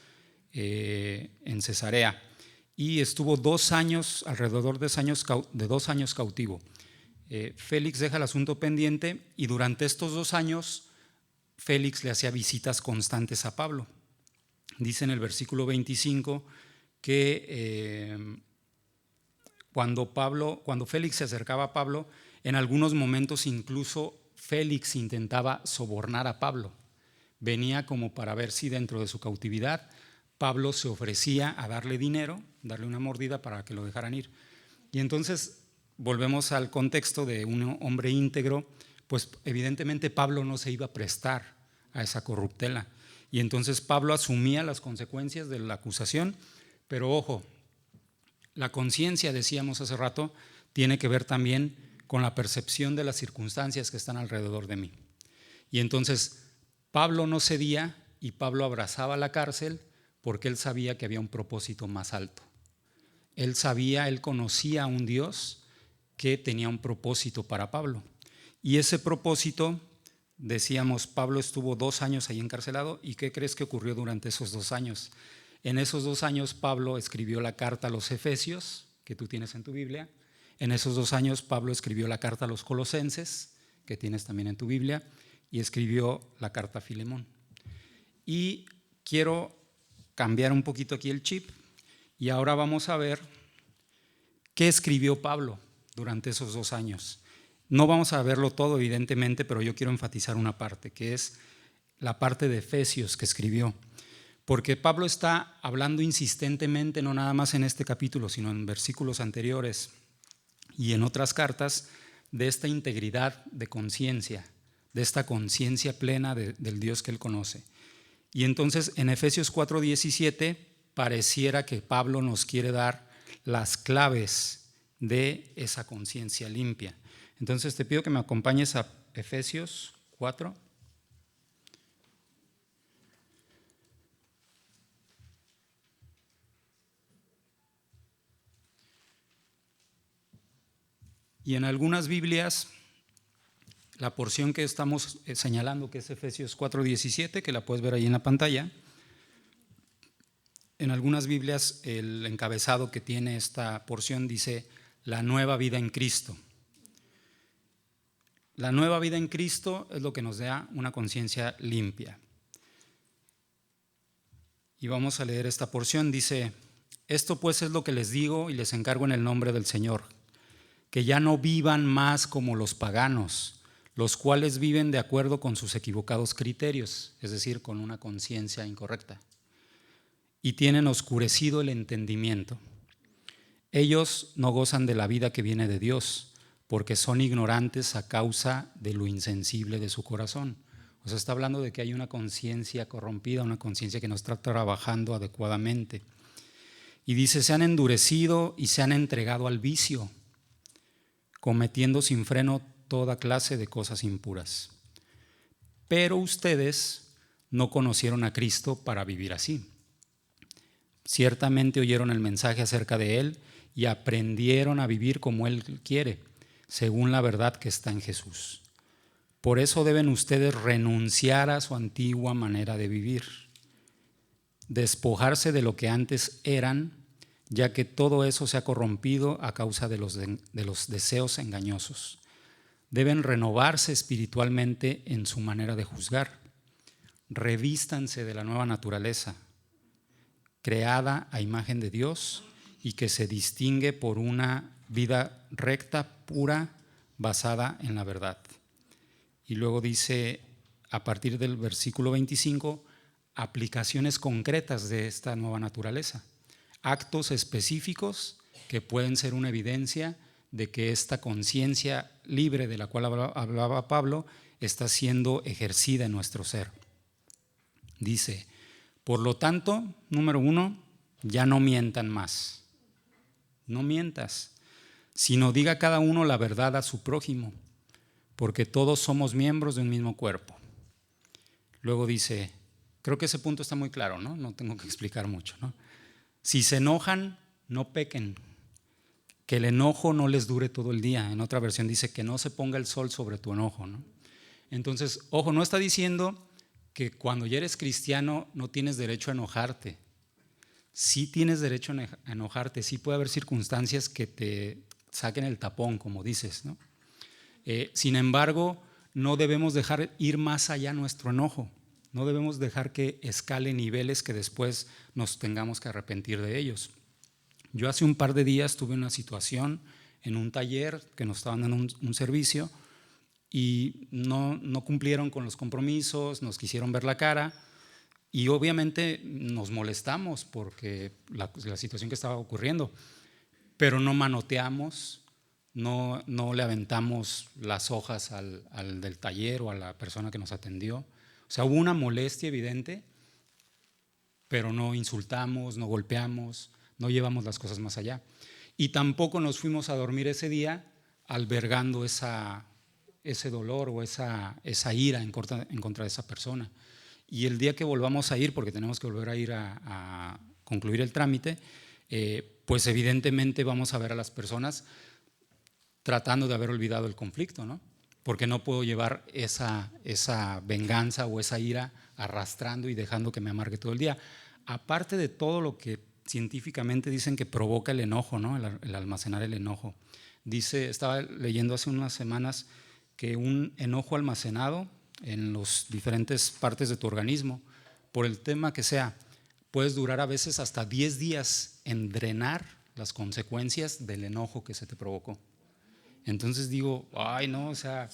en Cesarea. Y estuvo 2 años, alrededor de 2 años cautivo. Félix deja el asunto pendiente y durante estos 2 años Félix le hacía visitas constantes a Pablo. Dice en el versículo 25 que cuando Félix se acercaba a Pablo, en algunos momentos incluso Félix intentaba sobornar a Pablo. Venía como para ver si dentro de su cautividad Pablo se ofrecía a darle dinero, darle una mordida para que lo dejaran ir. Y entonces volvemos al contexto de un hombre íntegro, pues evidentemente Pablo no se iba a prestar a esa corruptela. Y entonces Pablo asumía las consecuencias de la acusación, pero ojo, la conciencia, decíamos hace rato, tiene que ver también con la percepción de las circunstancias que están alrededor de mí. Y entonces Pablo no cedía y Pablo abrazaba la cárcel porque él sabía que había un propósito más alto. Él conocía a un Dios que tenía un propósito para Pablo. Y ese propósito, decíamos, Pablo estuvo 2 años ahí encarcelado. ¿Y qué crees que ocurrió durante esos 2 años? En esos 2 años Pablo escribió la carta a los Efesios, que tú tienes en tu Biblia. En esos 2 años Pablo escribió la carta a los Colosenses, que tienes también en tu Biblia, y escribió la carta a Filemón. Y quiero cambiar un poquito aquí el chip y ahora vamos a ver qué escribió Pablo durante esos 2 años. No vamos a verlo todo, evidentemente, pero yo quiero enfatizar una parte, que es la parte de Efesios que escribió. Porque Pablo está hablando insistentemente, no nada más en este capítulo, sino en versículos anteriores y en otras cartas, de esta integridad de conciencia, de esta conciencia plena del Dios que él conoce. Y entonces en Efesios 4:17 pareciera que Pablo nos quiere dar las claves de esa conciencia limpia. Entonces te pido que me acompañes a Efesios 4. Y en algunas Biblias, la porción que estamos señalando, que es Efesios 4:17, que la puedes ver ahí en la pantalla, en algunas Biblias el encabezado que tiene esta porción dice la nueva vida en Cristo. La nueva vida en Cristo es lo que nos da una conciencia limpia. Y vamos a leer esta porción, dice: esto pues es lo que les digo y les encargo en el nombre del Señor, que ya no vivan más como los paganos, los cuales viven de acuerdo con sus equivocados criterios, es decir, con una conciencia incorrecta, y tienen oscurecido el entendimiento. Ellos no gozan de la vida que viene de Dios, porque son ignorantes a causa de lo insensible de su corazón. O sea, está hablando de que hay una conciencia corrompida, una conciencia que no está trabajando adecuadamente. Y dice, se han endurecido y se han entregado al vicio, cometiendo sin freno toda clase de cosas impuras. Pero ustedes no conocieron a Cristo para vivir así. Ciertamente oyeron el mensaje acerca de Él y aprendieron a vivir como Él quiere, según la verdad que está en Jesús. Por eso deben ustedes renunciar a su antigua manera de vivir, despojarse de lo que antes eran, ya que todo eso se ha corrompido a causa de los deseos engañosos. Deben renovarse espiritualmente en su manera de juzgar. revístanse de la nueva naturaleza, creada a imagen de Dios y que se distingue por una vida recta, pura, basada en la verdad. Y luego dice, a partir del versículo 25, aplicaciones concretas de esta nueva naturaleza, actos específicos que pueden ser una evidencia de que esta conciencia libre de la cual hablaba Pablo está siendo ejercida en nuestro ser. Dice, por lo tanto, número 1, ya no mientan más. No mientas, sino diga cada uno la verdad a su prójimo, porque todos somos miembros de un mismo cuerpo. Luego dice, creo que ese punto está muy claro, ¿no? No tengo que explicar mucho, ¿no? Si se enojan, no pequen, que el enojo no les dure todo el día. En otra versión dice que no se ponga el sol sobre tu enojo, ¿no? Entonces, ojo, no está diciendo que cuando ya eres cristiano no tienes derecho a enojarte. Sí tienes derecho a enojarte, sí puede haber circunstancias que te saquen el tapón, como dices, ¿no? Sin embargo, no debemos dejar ir más allá nuestro enojo. No debemos dejar que escale niveles que después nos tengamos que arrepentir de ellos. Yo hace un par de días tuve una situación en un taller que nos estaban dando un servicio y no cumplieron con los compromisos, nos quisieron ver la cara y obviamente nos molestamos porque la situación que estaba ocurriendo, pero no manoteamos, no le aventamos las hojas al del taller o a la persona que nos atendió. O sea, hubo una molestia evidente, pero no insultamos, no golpeamos, no llevamos las cosas más allá. Y tampoco nos fuimos a dormir ese día albergando ese dolor o esa ira en contra de esa persona. Y el día que volvamos a ir, porque tenemos que volver a ir a concluir el trámite, pues evidentemente vamos a ver a las personas tratando de haber olvidado el conflicto, ¿no? Porque no puedo llevar esa venganza o esa ira arrastrando y dejando que me amargue todo el día. Aparte de todo lo que científicamente dicen que provoca el enojo, ¿no? El almacenar el enojo. Estaba leyendo hace unas semanas que un enojo almacenado en las diferentes partes de tu organismo, por el tema que sea, puedes durar a veces hasta 10 días en drenar las consecuencias del enojo que se te provocó. Entonces digo, ay no, o sea,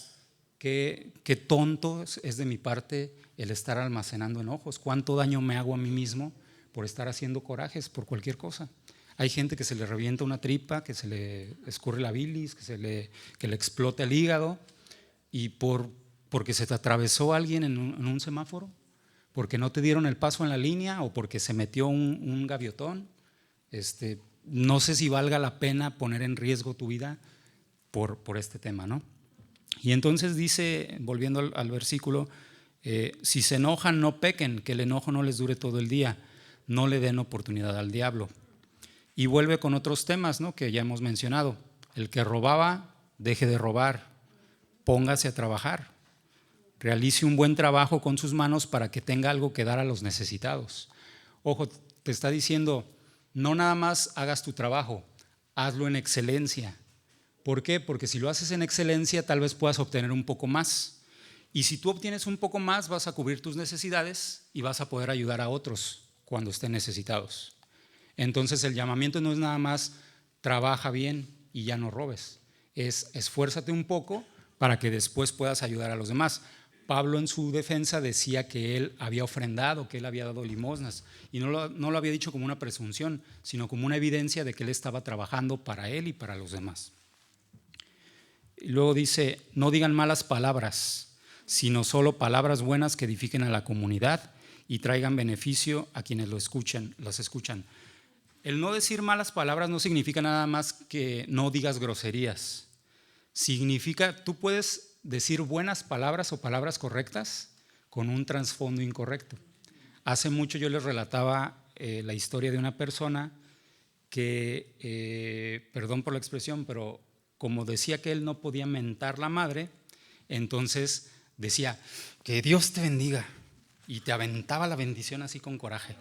qué tonto es de mi parte el estar almacenando enojos. ¿Cuánto daño me hago a mí mismo por estar haciendo corajes por cualquier cosa? Hay gente que se le revienta una tripa, que se le escurre la bilis, que le explota el hígado y porque se te atravesó alguien en un semáforo, porque no te dieron el paso en la línea o porque se metió un gaviotón. No sé si valga la pena poner en riesgo tu vida por este tema, ¿no? Y entonces dice, volviendo al versículo, si se enojan no pequen, que el enojo no les dure todo el día, no le den oportunidad al diablo. Y vuelve con otros temas, ¿no? Que ya hemos mencionado. El que robaba, deje de robar, póngase a trabajar, realice un buen trabajo con sus manos para que tenga algo que dar a los necesitados. Ojo, te está diciendo, no nada más hagas tu trabajo, hazlo en excelencia. ¿Por qué? Porque si lo haces en excelencia tal vez puedas obtener un poco más. Y si tú obtienes un poco más vas a cubrir tus necesidades y vas a poder ayudar a otros cuando estén necesitados. Entonces el llamamiento no es nada más trabaja bien y ya no robes. Es esfuérzate un poco para que después puedas ayudar a los demás. Pablo en su defensa decía que él había ofrendado, que él había dado limosnas y no lo había dicho como una presunción, sino como una evidencia de que él estaba trabajando para él y para los demás. Y luego dice, no digan malas palabras, sino solo palabras buenas que edifiquen a la comunidad y traigan beneficio a quienes las escuchan. El no decir malas palabras no significa nada más que no digas groserías. Significa, tú puedes decir buenas palabras o palabras correctas con un trasfondo incorrecto. Hace mucho yo les relataba la historia de una persona que, perdón por la expresión, pero como decía que él no podía mentar la madre, entonces decía, que Dios te bendiga, y te aventaba la bendición así con coraje,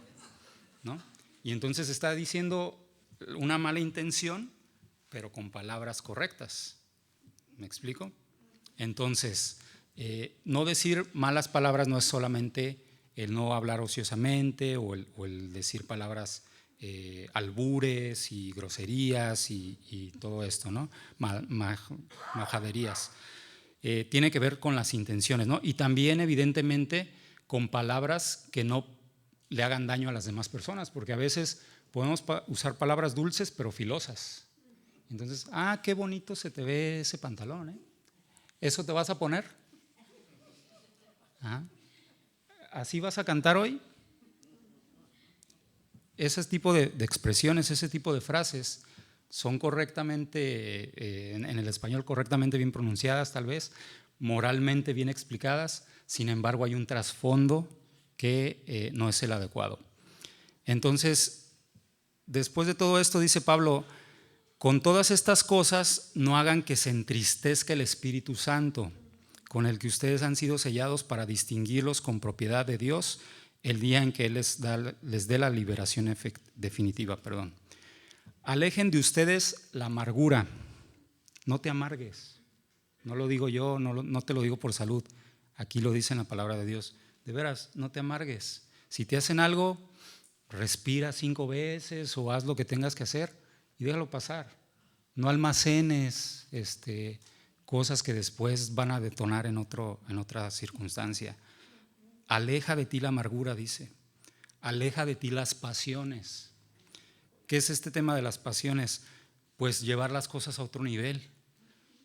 ¿no? Y entonces está diciendo una mala intención, pero con palabras correctas. ¿Me explico? Entonces, no decir malas palabras no es solamente el no hablar ociosamente o el decir palabras albures y groserías y todo esto, ¿no? Majaderías. Tiene que ver con las intenciones, ¿no? Y también, evidentemente, con palabras que no le hagan daño a las demás personas, porque a veces podemos usar palabras dulces pero filosas. Entonces, qué bonito se te ve ese pantalón, ¿eh? ¿Eso te vas a poner? ¿Así vas a cantar hoy? Ese tipo de expresiones, ese tipo de frases son correctamente, en el español correctamente bien pronunciadas tal vez, moralmente bien explicadas, sin embargo hay un trasfondo que no es el adecuado. Entonces, después de todo esto dice Pablo, con todas estas cosas no hagan que se entristezca el Espíritu Santo, con el que ustedes han sido sellados para distinguirlos con propiedad de Dios el día en que Él les dé la liberación definitiva. Alejen de ustedes la amargura, no te amargues. No lo digo yo, no te lo digo por salud, aquí lo dice en la palabra de Dios. De veras, no te amargues. Si te hacen algo, respira 5 veces o haz lo que tengas que hacer y déjalo pasar. No almacenes cosas que después van a detonar en otra circunstancia. Aleja de ti la amargura, dice. Aleja de ti las pasiones. ¿Qué es este tema de las pasiones? Pues llevar las cosas a otro nivel.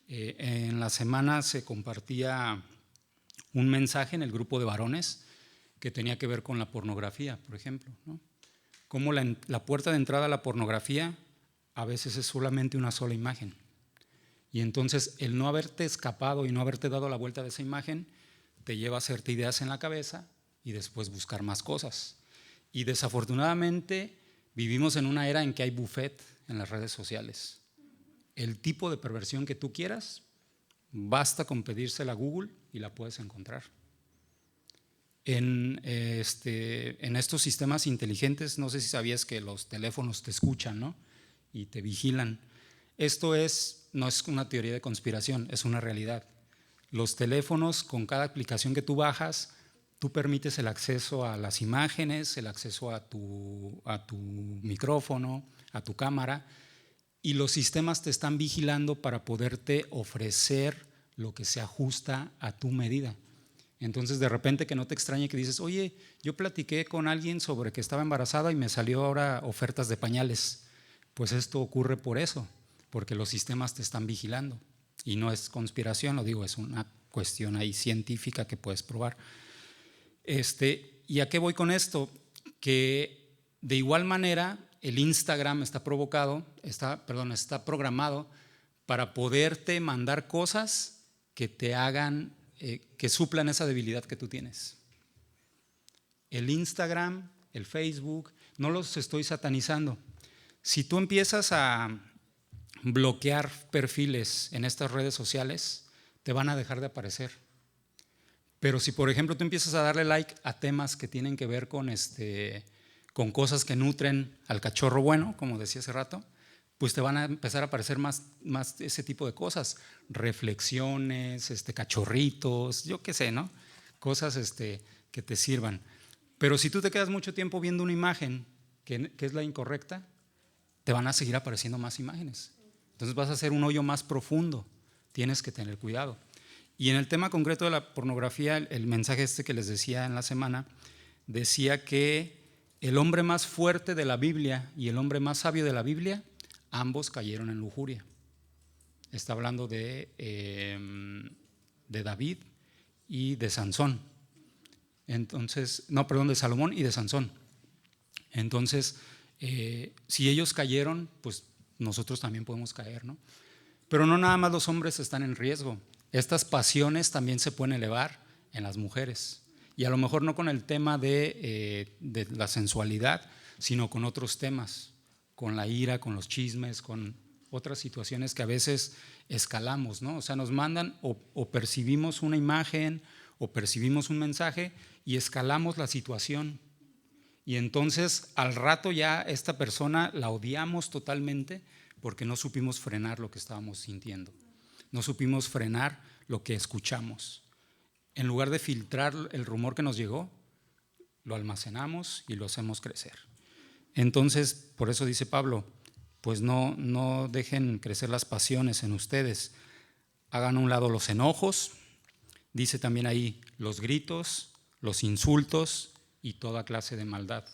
En la semana se compartía un mensaje en el grupo de varones que tenía que ver con la pornografía, por ejemplo, ¿no? Cómo la puerta de entrada a la pornografía a veces es solamente una sola imagen. Y entonces el no haberte escapado y no haberte dado la vuelta de esa imagen te lleva a hacerte ideas en la cabeza y después buscar más cosas. Y desafortunadamente vivimos en una era en que hay buffet en las redes sociales. El tipo de perversión que tú quieras, basta con pedírsela a Google y la puedes encontrar. En estos sistemas inteligentes, no sé si sabías que los teléfonos te escuchan, ¿no? Y te vigilan. Esto no es una teoría de conspiración, es una realidad. Los teléfonos, con cada aplicación que tú bajas, tú permites el acceso a las imágenes, el acceso a tu micrófono, a tu cámara, y los sistemas te están vigilando para poderte ofrecer lo que se ajusta a tu medida. Entonces, de repente, que no te extrañe que dices, oye, yo platiqué con alguien sobre que estaba embarazada y me salió ahora ofertas de pañales. Pues esto ocurre por eso, porque los sistemas te están vigilando. Y no es conspiración, lo digo, es una cuestión ahí científica que puedes probar. ¿Y a qué voy con esto? Que de igual manera el Instagram está programado para poderte mandar cosas que te hagan, que suplan esa debilidad que tú tienes. El Instagram, el Facebook, no los estoy satanizando. Si tú empiezas a bloquear perfiles en estas redes sociales, te van a dejar de aparecer. Pero si, por ejemplo, tú empiezas a darle like a temas que tienen que ver con cosas que nutren al cachorro bueno, como decía hace rato, pues te van a empezar a aparecer más ese tipo de cosas, reflexiones, cachorritos, yo qué sé, ¿no? Cosas que te sirvan. Pero si tú te quedas mucho tiempo viendo una imagen que es la incorrecta, te van a seguir apareciendo más imágenes. Entonces vas a hacer un hoyo más profundo. Tienes que tener cuidado. Y en el tema concreto de la pornografía, el mensaje que les decía en la semana, decía que el hombre más fuerte de la Biblia y el hombre más sabio de la Biblia, ambos cayeron en lujuria. Está hablando de David y de Sansón. Entonces, de Salomón y de Sansón. Entonces, si ellos cayeron, pues nosotros también podemos caer, ¿no? Pero no nada más los hombres están en riesgo. Estas pasiones también se pueden elevar en las mujeres. Y a lo mejor no con el tema de la sensualidad, sino con otros temas, con la ira, con los chismes, con otras situaciones que a veces escalamos, ¿no? O sea, nos mandan o percibimos una imagen o percibimos un mensaje y escalamos la situación. Y entonces al rato ya esta persona la odiamos totalmente porque no supimos frenar lo que estábamos sintiendo. No supimos frenar lo que escuchamos. En lugar de filtrar el rumor que nos llegó, lo almacenamos y lo hacemos crecer. Entonces, por eso dice Pablo, pues no dejen crecer las pasiones en ustedes, hagan a un lado los enojos, dice también ahí los gritos, los insultos y toda clase de maldad.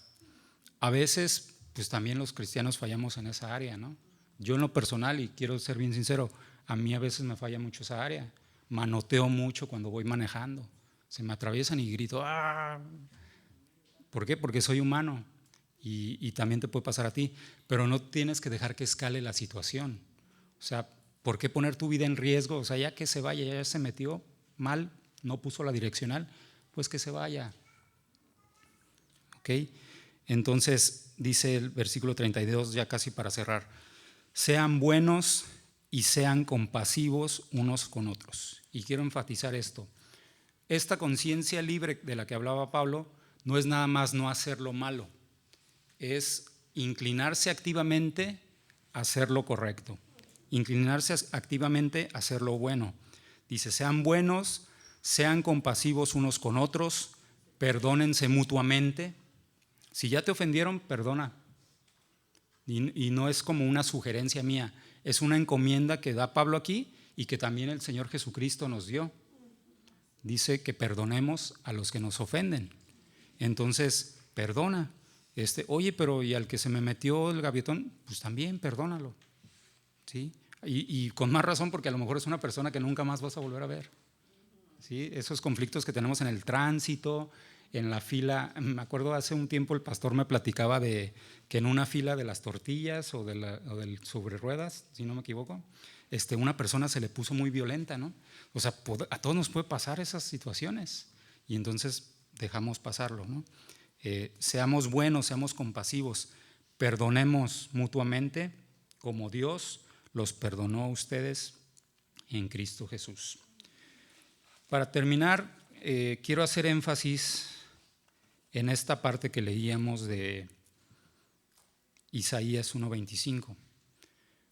A veces, pues también los cristianos fallamos en esa área, ¿no? Yo en lo personal, y quiero ser bien sincero, a mí a veces me falla mucho esa área. Manoteo mucho cuando voy manejando. Se me atraviesan y grito, ¡ah! ¿Por qué? Porque soy humano y también te puede pasar a ti, pero no tienes que dejar que escale la situación. O sea, ¿por qué poner tu vida en riesgo? O sea, ya que se vaya, ya se metió mal, no puso la direccional, pues que se vaya. ¿Ok? Entonces dice el versículo 32, ya casi para cerrar, sean buenos y sean compasivos unos con otros. Y quiero enfatizar esto. Esta conciencia libre de la que hablaba Pablo no es nada más no hacer lo malo, es inclinarse activamente a hacer lo correcto, inclinarse activamente a hacer lo bueno. Dice, sean buenos, sean compasivos unos con otros, perdónense mutuamente. Si ya te ofendieron, perdona. Y no es como una sugerencia mía, es una encomienda que da Pablo aquí y que también el Señor Jesucristo nos dio. Dice que perdonemos a los que nos ofenden. Entonces, perdona. Oye, pero ¿y al que se me metió el gaviotón? Pues también perdónalo. ¿Sí? Y con más razón, porque a lo mejor es una persona que nunca más vas a volver a ver. ¿Sí? Esos conflictos que tenemos en el tránsito, en la fila. Me acuerdo hace un tiempo el pastor me platicaba de que en una fila de las tortillas o del sobre ruedas, si no me equivoco, una persona se le puso muy violenta, ¿no? O sea, a todos nos puede pasar esas situaciones y entonces dejamos pasarlo, ¿no? Seamos buenos, seamos compasivos, perdonemos mutuamente como Dios los perdonó a ustedes en Cristo Jesús. Para terminar, quiero hacer énfasis en esta parte que leíamos de Isaías 1:25,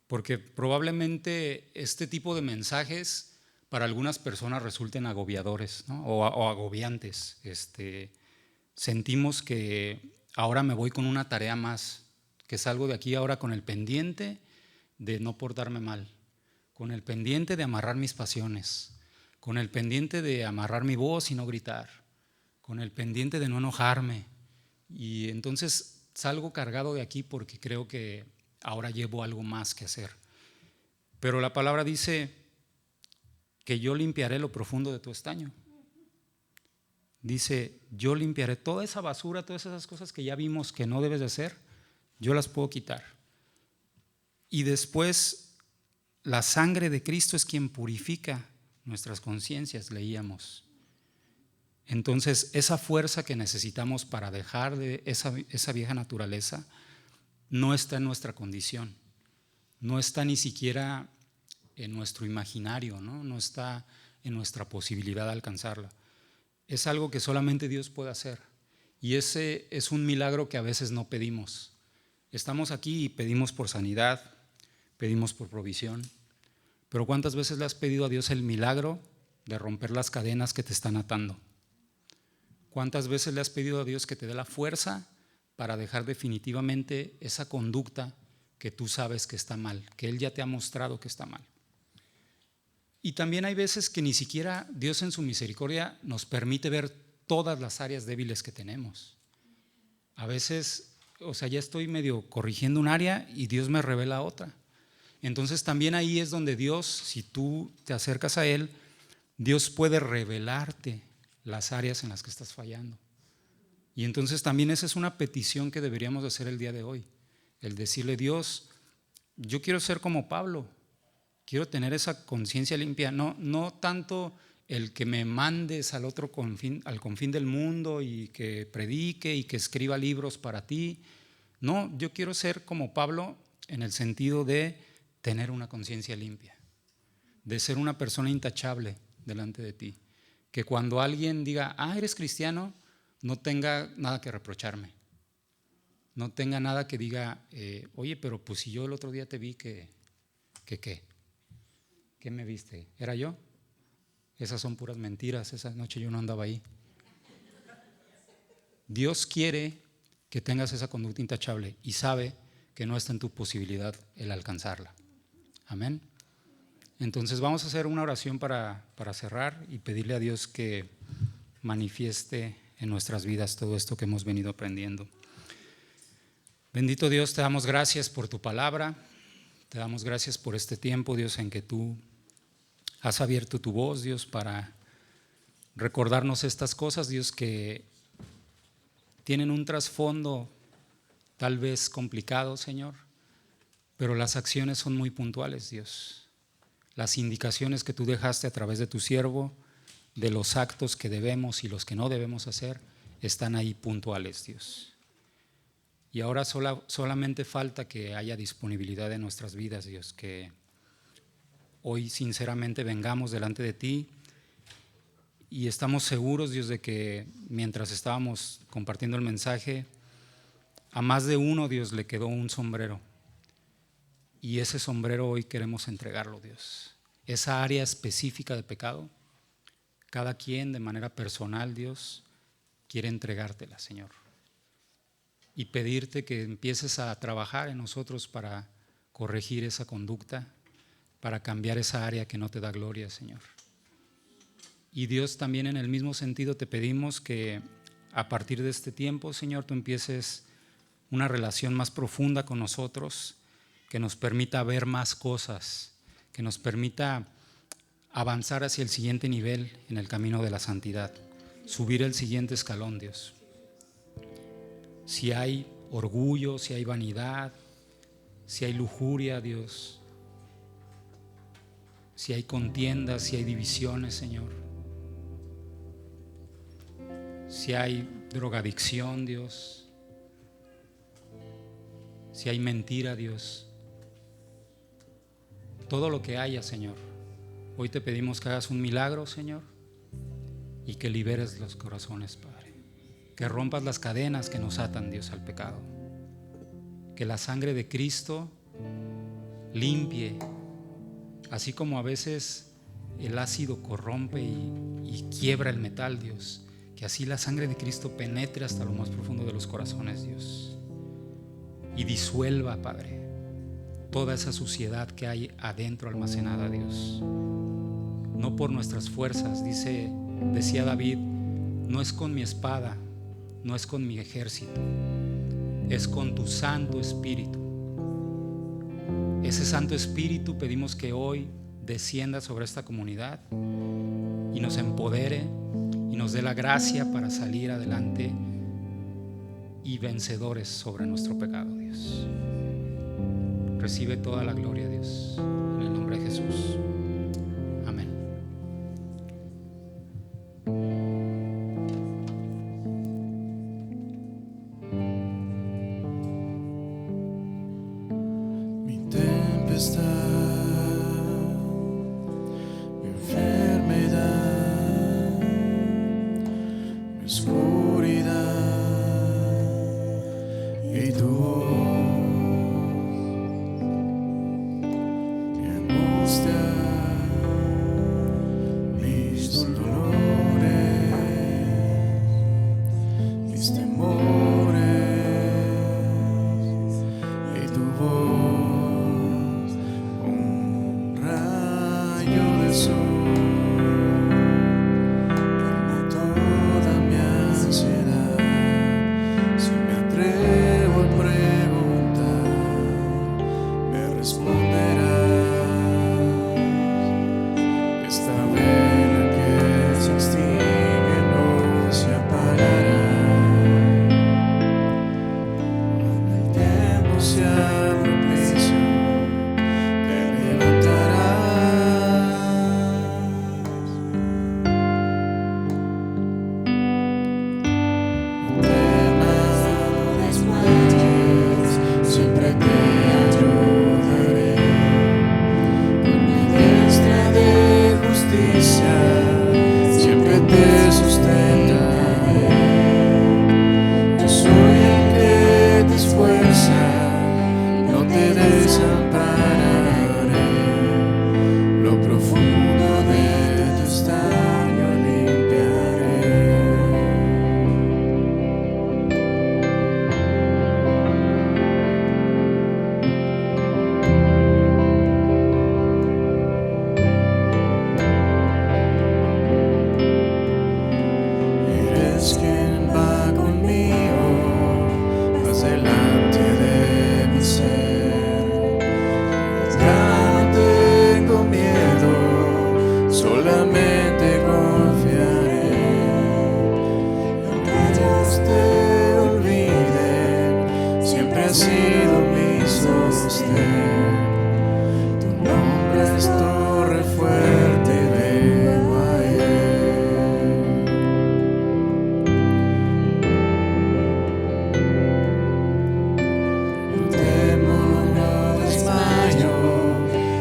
porque probablemente este tipo de mensajes para algunas personas resulten agobiadores, ¿no? o agobiantes. Sentimos que ahora me voy con una tarea más, que salgo de aquí ahora con el pendiente de no portarme mal, con el pendiente de amarrar mis pasiones, con el pendiente de amarrar mi voz y no gritar, con el pendiente de no enojarme. Y entonces salgo cargado de aquí porque creo que ahora llevo algo más que hacer. Pero la palabra dice que yo limpiaré lo profundo de tu estaño. Dice, yo limpiaré toda esa basura, todas esas cosas que ya vimos que no debes de hacer, yo las puedo quitar. Y después, la sangre de Cristo es quien purifica nuestras conciencias, leíamos. Entonces, esa fuerza que necesitamos para dejar de esa vieja naturaleza no está en nuestra condición, no está ni siquiera en nuestro imaginario, no está en nuestra posibilidad de alcanzarla. Es algo que solamente Dios puede hacer y ese es un milagro que a veces no pedimos. Estamos aquí y pedimos por sanidad, pedimos por provisión, pero ¿cuántas veces le has pedido a Dios el milagro de romper las cadenas que te están atando? ¿Cuántas veces le has pedido a Dios que te dé la fuerza para dejar definitivamente esa conducta que tú sabes que está mal, que Él ya te ha mostrado que está mal? Y también hay veces que ni siquiera Dios en su misericordia nos permite ver todas las áreas débiles que tenemos. A veces, ya estoy medio corrigiendo un área y Dios me revela otra. Entonces también ahí es donde Dios, si tú te acercas a Él, Dios puede revelarte las áreas en las que estás fallando. Y entonces también esa es una petición que deberíamos de hacer el día de hoy. El decirle, Dios, yo quiero ser como Pablo. Quiero tener esa conciencia limpia, no tanto el que me mandes al confín del mundo y que predique y que escriba libros para ti. No, yo quiero ser como Pablo en el sentido de tener una conciencia limpia, de ser una persona intachable delante de ti. Que cuando alguien diga, eres cristiano, no tenga nada que reprocharme. No tenga nada que diga, oye, pero pues si yo el otro día te vi que ¿qué? ¿Qué me viste? ¿Era yo? Esas son puras mentiras, esa noche yo no andaba ahí. Dios quiere que tengas esa conducta intachable y sabe que no está en tu posibilidad el alcanzarla. Amén. Entonces vamos a hacer una oración para cerrar y pedirle a Dios que manifieste en nuestras vidas todo esto que hemos venido aprendiendo. Bendito Dios, te damos gracias por tu palabra, te damos gracias por este tiempo, Dios, en que tú has abierto tu voz, Dios, para recordarnos estas cosas, Dios, que tienen un trasfondo tal vez complicado, Señor, pero las acciones son muy puntuales, Dios. Las indicaciones que tú dejaste a través de tu siervo, de los actos que debemos y los que no debemos hacer, están ahí puntuales, Dios. Y ahora solamente falta que haya disponibilidad en nuestras vidas, Dios, que hoy sinceramente vengamos delante de ti y estamos seguros, Dios, de que mientras estábamos compartiendo el mensaje, a más de uno, Dios, le quedó un sombrero. Y ese sombrero hoy queremos entregarlo, Dios. Esa área específica de pecado, cada quien de manera personal, Dios, quiere entregártela, Señor. Y pedirte que empieces a trabajar en nosotros para corregir esa conducta, para cambiar esa área que no te da gloria, Señor. Y Dios, también en el mismo sentido te pedimos que a partir de este tiempo, Señor, tú empieces una relación más profunda con nosotros, que nos permita ver más cosas, que nos permita avanzar hacia el siguiente nivel en el camino de la santidad, subir el siguiente escalón, Dios. Si hay orgullo, si hay vanidad, si hay lujuria, Dios, si hay contiendas, si hay divisiones, Señor, si hay drogadicción, Dios, si hay mentira, Dios, todo lo que haya, Señor, hoy te pedimos que hagas un milagro, Señor, y que liberes los corazones, Padre, que rompas las cadenas que nos atan, Dios, al pecado, que la sangre de Cristo limpie, así como a veces el ácido corrompe y quiebra el metal, Dios, que así la sangre de Cristo penetre hasta lo más profundo de los corazones, Dios, y disuelva, Padre, toda esa suciedad que hay adentro almacenada, Dios. No por nuestras fuerzas, decía David, no es con mi espada, no es con mi ejército, es con tu Santo Espíritu. Ese Santo Espíritu pedimos que hoy descienda sobre esta comunidad y nos empodere y nos dé la gracia para salir adelante y vencedores sobre nuestro pecado, Dios. Recibe toda la gloria, Dios, en el nombre de Jesús. Amén. Mi tempestad, mi enfermedad, mi oscuridad y tu voz, mi angustia, mis dolores, mis temores y tu voz, un rayo de sol, calma toda mi ansiedad. Si me atrevo a delante de mi ser. Ya no tengo miedo, solamente confiaré. Aunque Dios te olvide, siempre has sido mi sostén. Tu nombre es torre fuerte, vengo a él. No temo, no desmayo,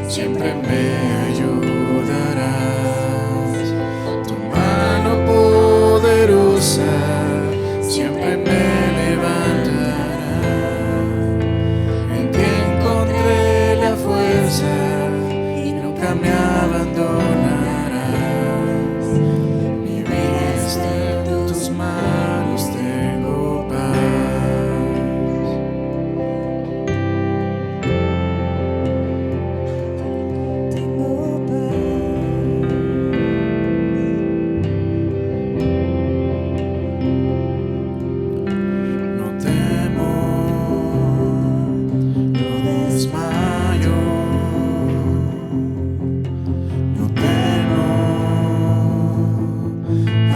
siempre me ayudarás. Tu mano poderosa siempre me levantará. En ti encontré la fuerza y nunca me abandonarás. Mi vida está en tus manos, tengo paz. No temo, no desmayo. No temo,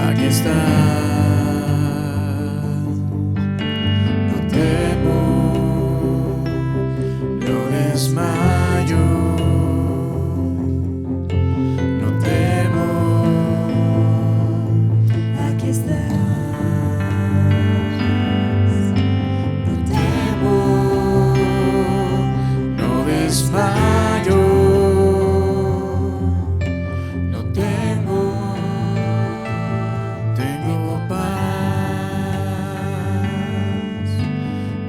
aquí estás. No temo, no desmayo. No temo, aquí estás. No temo, no desmayo. No tengo paz.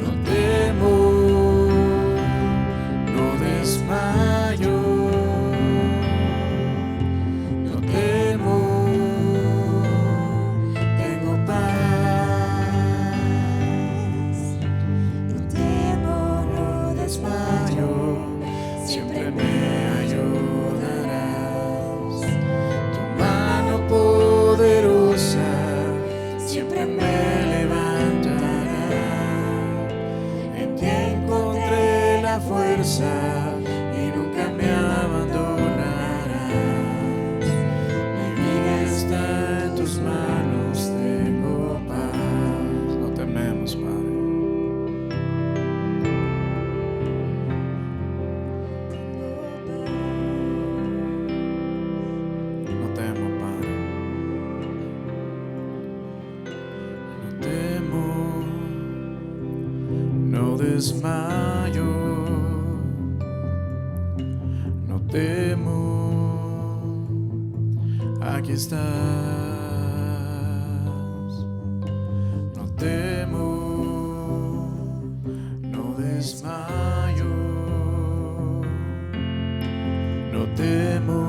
No temo, no desmayo. No temo, tengo paz. No temo, no desmayo, siempre me ayudarás. Tu mano poderosa siempre me levantará. En ti encontré la fuerza y nunca me abandonarás. Mi vida está en tus manos, tengo paz. No tememos, Padre. No temo, Padre. No temo, no desmayo. No temo, aquí estás. No temo, no desmayo. No temo,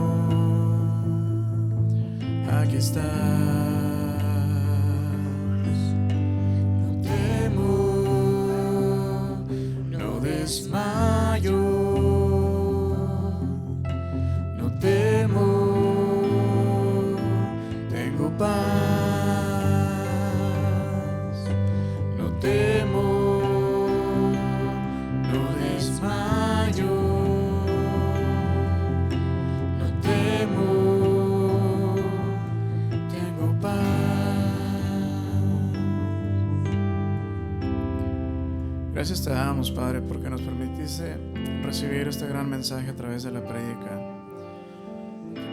aquí estás. No temo, no desmayo. No temo, tengo paz. No temo, no desmayo. No temo, tengo paz. Gracias te damos, Padre, porque nos permitiste recibir este gran mensaje a través de la prédica.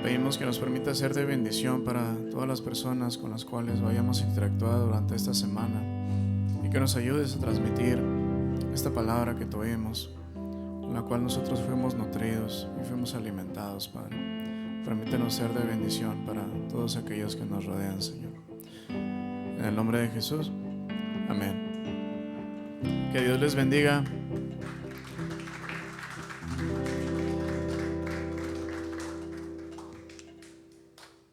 Pedimos que nos permita ser de bendición para todas las personas con las cuales vayamos interactuado durante esta semana y que nos ayudes a transmitir esta palabra que tuvimos, con la cual nosotros fuimos nutridos y fuimos alimentados, Padre. Permítenos ser de bendición para todos aquellos que nos rodean, Señor. En el nombre de Jesús, amén. Que Dios les bendiga.